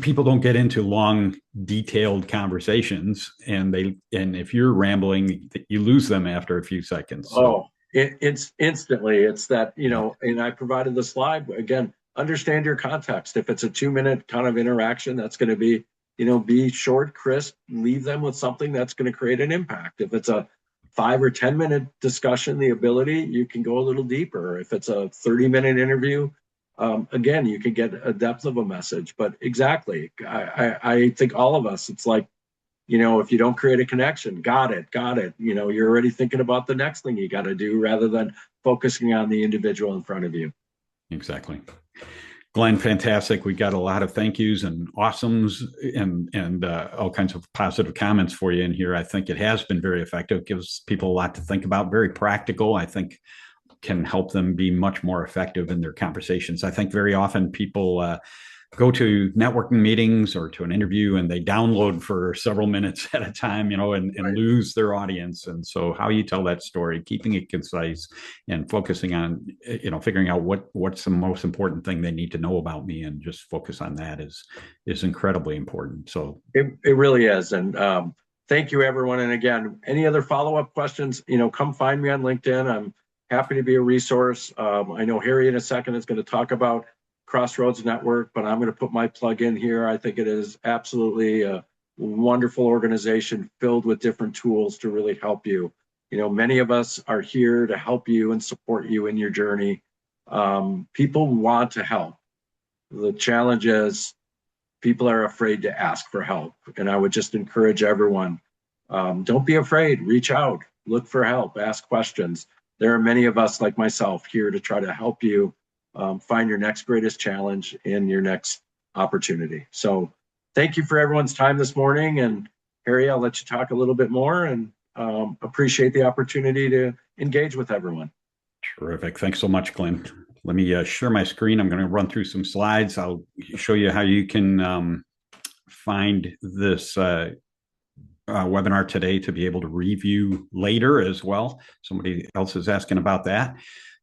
people don't get into long, detailed conversations, and if you're rambling, you lose them after a few seconds. So. It's instantly. It's that, and I provided the slide again. Understand your context. If it's a 2-minute kind of interaction, that's going to be, be short, crisp, leave them with something that's going to create an impact. If it's a 5 or 10-minute discussion, the ability, you can go a little deeper. If it's a 30-minute interview, again, you can get a depth of a message. But exactly, I think all of us, it's like, if you don't create a connection, got it. You're already thinking about the next thing you got to do rather than focusing on the individual in front of you. Exactly. Glenn, fantastic. We got a lot of thank yous and awesomes and all kinds of positive comments for you in here. I think it has been very effective. Gives people a lot to think about. Very practical. I think can help them be much more effective in their conversations. I think very often people go to networking meetings or to an interview and they download for several minutes at a time, and lose their audience. And so how you tell that story, keeping it concise and focusing on, figuring out what's the most important thing they need to know about me, and just focus on that is incredibly important. So it really is. And thank you, everyone. And again, any other follow-up questions, come find me on LinkedIn. I'm happy to be a resource. I know Harry in a second is going to talk about Crossroads Network, but I'm going to put my plug in here. I think it is absolutely a wonderful organization filled with different tools to really help you. Many of us are here to help you and support you in your journey. People want to help. The challenge is people are afraid to ask for help. And I would just encourage everyone, don't be afraid, reach out. look for help, ask questions. There are many of us like myself here to try to help you find your next greatest challenge in your next opportunity. So thank you for everyone's time this morning. And Harry, I'll let you talk a little bit more, and appreciate the opportunity to engage with everyone. Terrific. Thanks so much, Glenn. Let me share my screen. I'm going to run through some slides. I'll show you how you can find this webinar today to be able to review later as well. Somebody else is asking about that.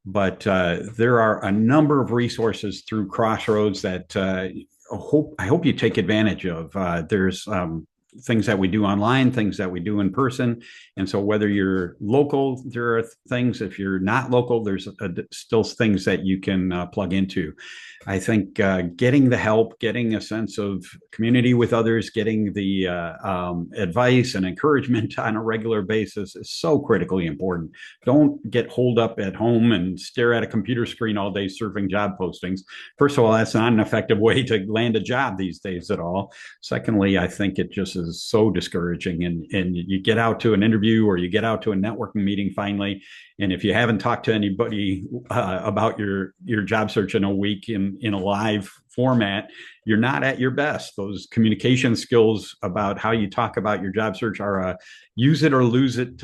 But there are a number of resources through Crossroads that I hope you take advantage of. There's things that we do online, things that we do in person. And so whether you're local, there are things. If you're not local, there's still things that you can plug into. I think getting the help, getting a sense of community with others, getting the advice and encouragement on a regular basis is so critically important. Don't get holed up at home and stare at a computer screen all day surfing job postings. First of all, that's not an effective way to land a job these days at all. Secondly, I think it just is so discouraging. And you get out to an interview or you get out to a networking meeting finally, and if you haven't talked to anybody about your job search in a week in a live format, you're not at your best. Those communication skills about how you talk about your job search are a use it or lose it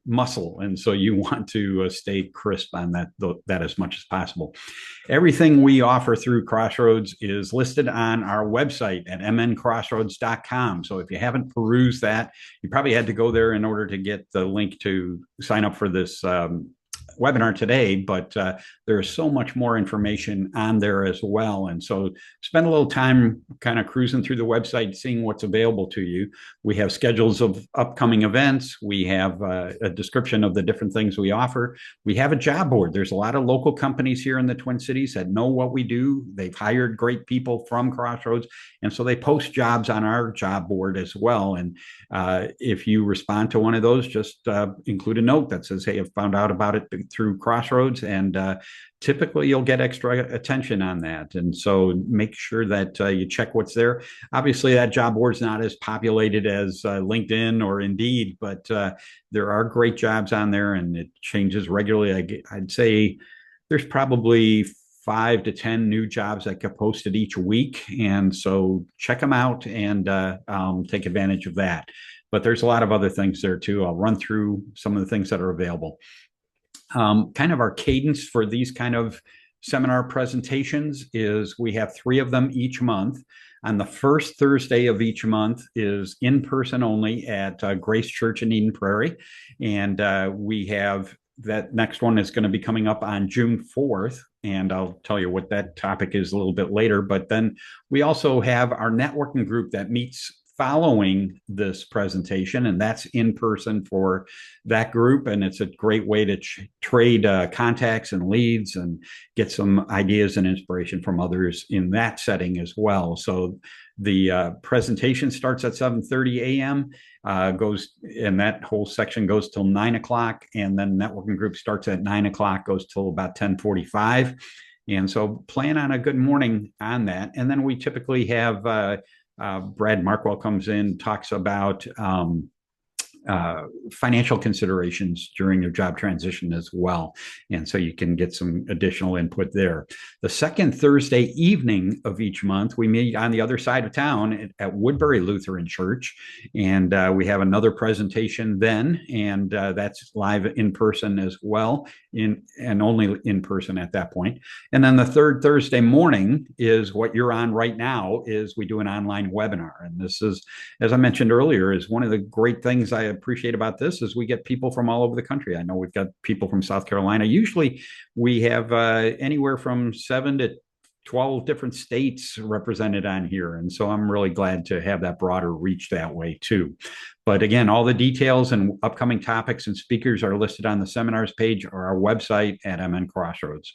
muscle. And so you want to stay crisp on that as much as possible. Everything we offer through Crossroads is listed on our website at mncrossroads.com. So if you haven't perused that, you probably had to go there in order to get the link to sign up for this webinar today, but there is so much more information on there as well. And so spend a little time kind of cruising through the website, seeing what's available to you. We have schedules of upcoming events. We have a description of the different things we offer. We have a job board. There's a lot of local companies here in the Twin Cities that know what we do. They've hired great people from Crossroads, and so they post jobs on our job board as well. And if you respond to one of those, just include a note that says, hey, I've found out about it through Crossroads, and typically you'll get extra attention on that. And so make sure that you check what's there. Obviously, that job board is not as populated as LinkedIn or Indeed, but there are great jobs on there, and it changes regularly. I'd say there's probably 5 to 10 new jobs that get posted each week. And so check them out and take advantage of that. But there's a lot of other things there too. I'll run through some of the things that are available. Kind of our cadence for these kind of seminar presentations is we have 3 of them each month. On the first Thursday of each month is in person only at Grace Church in Eden Prairie. And we have that next one is going to be coming up on June 4th. And I'll tell you what that topic is a little bit later. But then we also have our networking group that meets following this presentation, and that's in person for that group. And it's a great way to trade contacts and leads and get some ideas and inspiration from others in that setting as well. So the presentation starts at 7:30 a.m. Goes, and that whole section goes till 9 o'clock, and then networking group starts at 9 o'clock, goes till about 10:45. And so plan on a good morning on that. And then we typically have Brad Markwell comes in, talks about financial considerations during your job transition as well. And so you can get some additional input there. The second Thursday evening of each month, we meet on the other side of town at Woodbury Lutheran Church. And we have another presentation then, and that's live in person as well, and only in person at that point. And then the third Thursday morning is what you're on right now, is we do an online webinar. And this is, as I mentioned earlier, is one of the great things I appreciate about this is we get people from all over the country. I know we've got people from South Carolina. Usually we have anywhere from 7 to 12 different states represented on here. And so I'm really glad to have that broader reach that way too. But again, all the details and upcoming topics and speakers are listed on the seminars page or our website at MN Crossroads.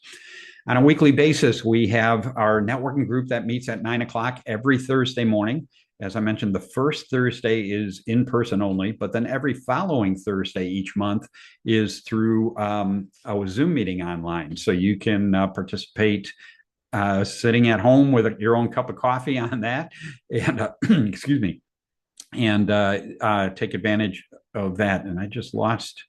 On a weekly basis, we have our networking group that meets at 9 o'clock every Thursday morning. As I mentioned, the first Thursday is in person only, but then every following Thursday each month is through a Zoom meeting online. So you can participate sitting at home with your own cup of coffee on that, and excuse me, and take advantage of that. And I just lost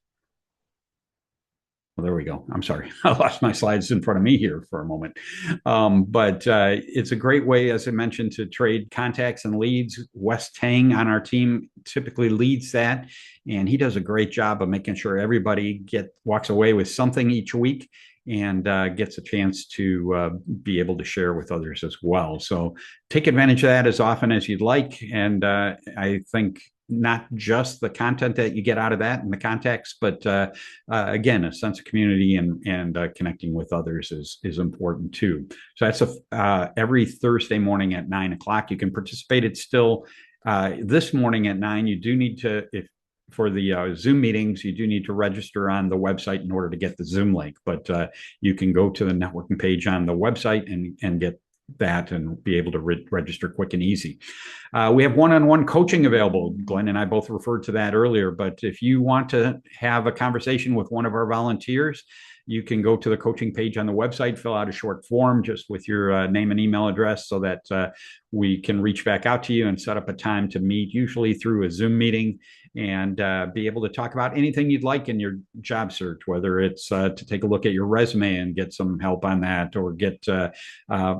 Well, there we go. I'm sorry. I lost my slides in front of me here for a moment. But it's a great way, as I mentioned, to trade contacts and leads. Wes Tang on our team typically leads that, and he does a great job of making sure everybody walks away with something each week and gets a chance to be able to share with others as well. So take advantage of that as often as you'd like. And I think not just the content that you get out of that and the context, but again, a sense of community and connecting with others is important too. So that's every Thursday morning at 9 o'clock. You can participate. It's still this morning at 9. You do need to, if for the Zoom meetings, you do need to register on the website in order to get the Zoom link. But you can go to the networking page on the website and get that and be able to register quick and easy. We have one-on-one coaching available. Glenn and I both referred to that earlier, but if you want to have a conversation with one of our volunteers, you can go to the coaching page on the website, fill out a short form just with your name and email address so that we can reach back out to you and set up a time to meet, usually through a Zoom meeting, and be able to talk about anything you'd like in your job search, whether it's to take a look at your resume and get some help on that, or get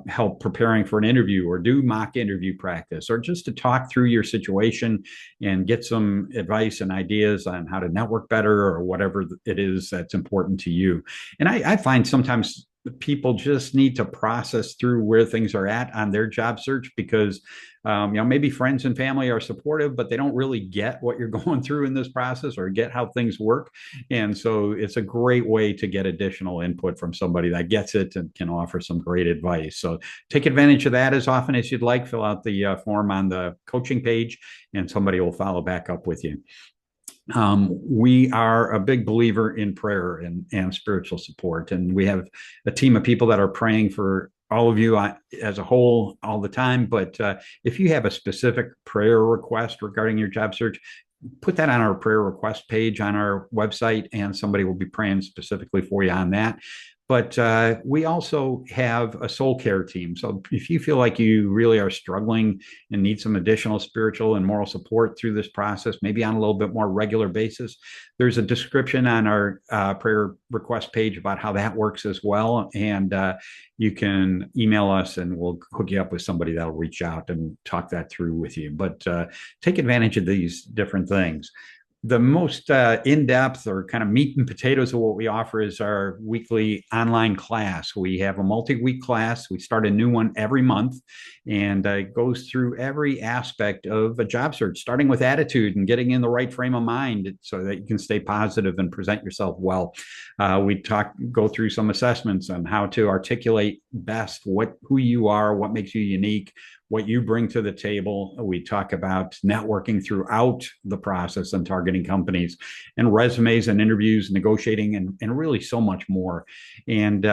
help preparing for an interview, or do mock interview practice, or just to talk through your situation and get some advice and ideas on how to network better, or whatever it is that's important to you. And I find sometimes people just need to process through where things are at on their job search, because maybe friends and family are supportive, but they don't really get what you're going through in this process or get how things work. And so it's a great way to get additional input from somebody that gets it and can offer some great advice. So take advantage of that as often as you'd like. Fill out the form on the coaching page and somebody will follow back up with you. We are a big believer in prayer and spiritual support, and we have a team of people that are praying for all of you as a whole all the time. But if you have a specific prayer request regarding your job search, put that on our prayer request page on our website, and somebody will be praying specifically for you on that. But we also have a soul care team. So if you feel like you really are struggling and need some additional spiritual and moral support through this process, maybe on a little bit more regular basis, there's a description on our prayer request page about how that works as well. And you can email us and we'll hook you up with somebody that'll reach out and talk that through with you. But take advantage of these different things. The most in-depth or kind of meat and potatoes of what we offer is our weekly online class. We have a multi-week class. We start a new one every month, and it goes through every aspect of a job search, starting with attitude and getting in the right frame of mind so that you can stay positive and present yourself well. We go through some assessments on how to articulate best who you are, what makes you unique, what you bring to the table. We talk about networking throughout the process and targeting companies, and resumes and interviews, negotiating, and really so much more. And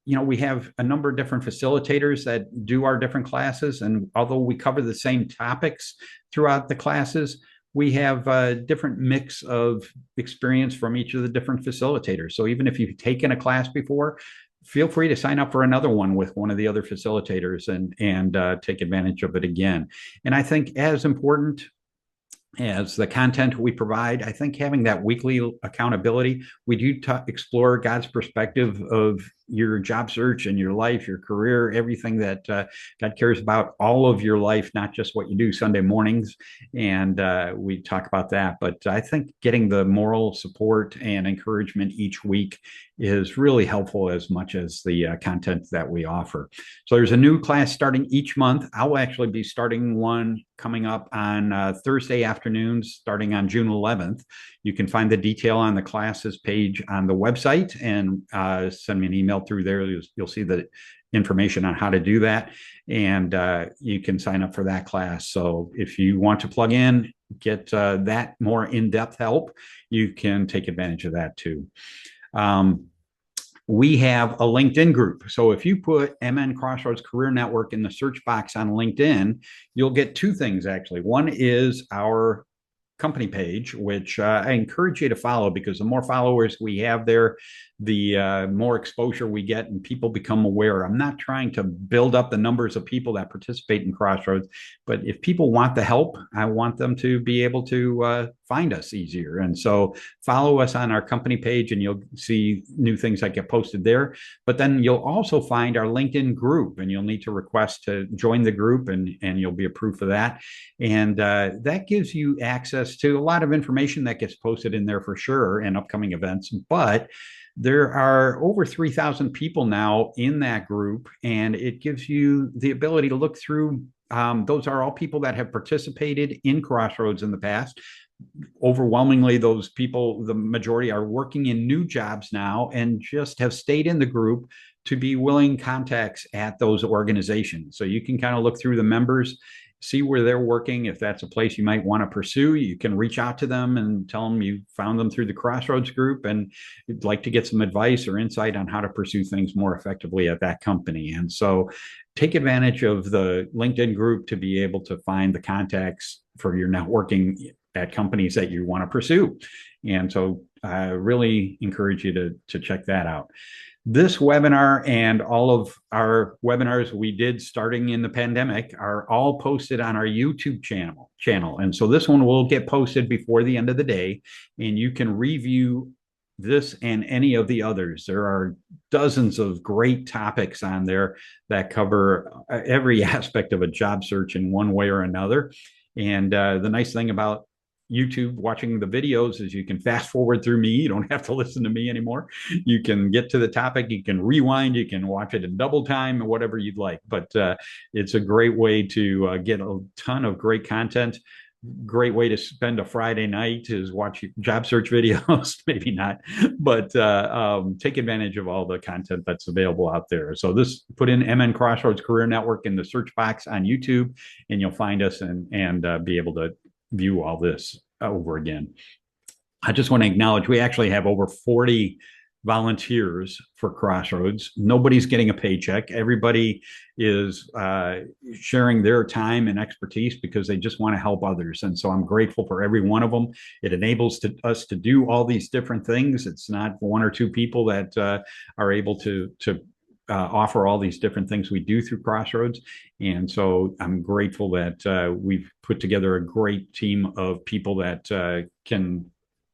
we have a number of different facilitators that do our different classes. And although we cover the same topics throughout the classes, we have a different mix of experience from each of the different facilitators. So even if you've taken a class before, feel free to sign up for another one with one of the other facilitators and take advantage of it again. And I think as important as the content we provide, I think having that weekly accountability, we do explore God's perspective of your job search and your life, your career, everything that God cares about, all of your life, not just what you do Sunday mornings. And we talk about that. But I think getting the moral support and encouragement each week is really helpful as much as the content that we offer. So there's a new class starting each month. I'll actually be starting one coming up on Thursday afternoons, starting on June 11th. You can find the detail on the classes page on the website, and send me an email through there. You'll see the information on how to do that, and you can sign up for that class. So if you want to plug in, get that more in-depth help, you can take advantage of that too. We have a LinkedIn group. So if you put MN Crossroads Career Network in the search box on LinkedIn, you'll get two things actually. One is our company page, which I encourage you to follow, because the more followers we have there, the more exposure we get and people become aware. I'm not trying to build up the numbers of people that participate in Crossroads, but if people want the help, I want them to be able to find us easier. And so follow us on our company page and you'll see new things that get posted there. But then you'll also find our LinkedIn group, and you'll need to request to join the group, and you'll be approved for that. And that gives you access to a lot of information that gets posted in there for sure, and upcoming events. But there are over 3,000 people now in that group, and it gives you the ability to look through. Those are all people that have participated in Crossroads in the past. Overwhelmingly, those people, the majority, are working in new jobs now and just have stayed in the group to be willing contacts at those organizations. So you can kind of look through the members, see where they're working. If that's a place you might want to pursue, you can reach out to them and tell them you found them through the Crossroads group and you'd like to get some advice or insight on how to pursue things more effectively at that company. And so take advantage of the LinkedIn group to be able to find the contacts for your networking at companies that you want to pursue. And so I really encourage you to check that out. This webinar and all of our webinars we did starting in the pandemic are all posted on our YouTube channel. And so this one will get posted before the end of the day, and you can review this and any of the others. There are dozens of great topics on there that cover every aspect of a job search in one way or another. And the nice thing about YouTube watching the videos is you can fast forward through me. You don't have to listen to me anymore. You can get to the topic, you can rewind, you can watch it in double time or whatever you'd like. But it's a great way to get a ton of great content. Great way to spend a Friday night is watch job search videos. Maybe not, but take advantage of all the content that's available out there. So this, put in MN Crossroads Career Network in the search box on YouTube, and you'll find us and be able to view all this over again. I just want to acknowledge we actually have over 40 volunteers for Crossroads. Nobody's getting a paycheck. Everybody is sharing their time and expertise because they just want to help others. And so I'm grateful for every one of them. It enables us to do all these different things. It's not one or two people that are able to offer all these different things we do through Crossroads. And so I'm grateful that we've put together a great team of people that can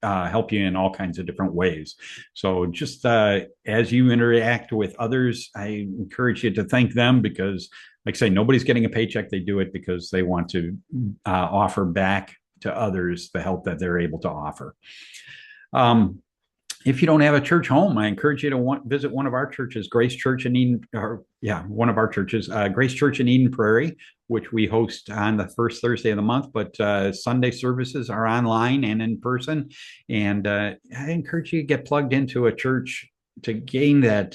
help you in all kinds of different ways. So just as you interact with others, I encourage you to thank them because, like I say, nobody's getting a paycheck. They do it because they want to offer back to others the help that they're able to offer. If you don't have a church home, I encourage you to visit one of our churches, Grace Church in Eden, one of our churches, Grace Church in Eden Prairie, which we host on the first Thursday of the month, but Sunday services are online and in person. And I encourage you to get plugged into a church to gain that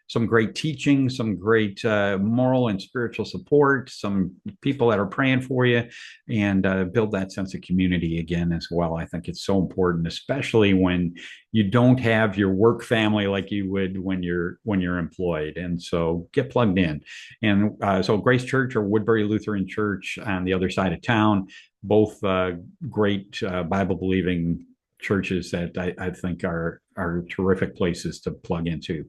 some great teaching, some great moral and spiritual support, some people that are praying for you, and build that sense of community again as well. I think it's so important, especially when you don't have your work family like you would when you're employed. And so get plugged in. And so Grace Church or Woodbury Lutheran Church on the other side of town, both great Bible-believing churches that I think are terrific places to plug into.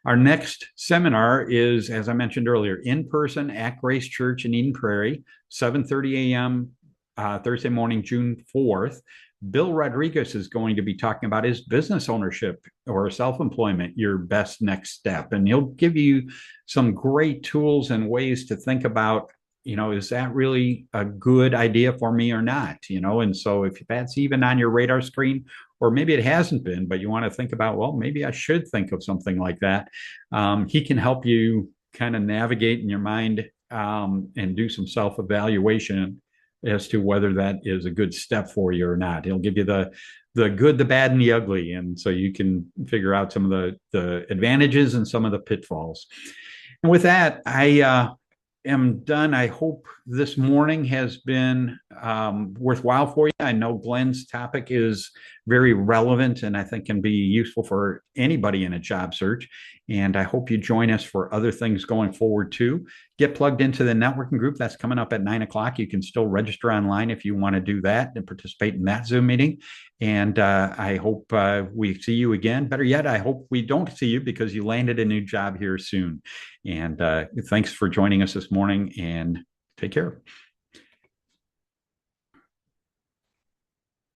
Our next seminar is, as I mentioned earlier, in person at Grace Church in Eden Prairie, 7:30 a.m. Thursday morning, June 4th. Bill Rodriguez is going to be talking about his business ownership or self-employment, your best next step. And he'll give you some great tools and ways to think about, is that really a good idea for me or not? And so if that's even on your radar screen, or maybe it hasn't been, but you want to think about, well, maybe I should think of something like that. He can help you kind of navigate in your mind and do some self-evaluation as to whether that is a good step for you or not. He'll give you the good, the bad, and the ugly. And so you can figure out some of the advantages and some of the pitfalls. And with that, I am done. I hope this morning has been worthwhile for you. I know Glenn's topic is very relevant and I think can be useful for anybody in a job search. And I hope you join us for other things going forward too. Get plugged into the networking group that's coming up at 9 o'clock. You can still register online if you want to do that and participate in that Zoom meeting. And I hope we see you again. Better yet, I hope we don't see you because you landed a new job here soon. And thanks for joining us this morning, and take care.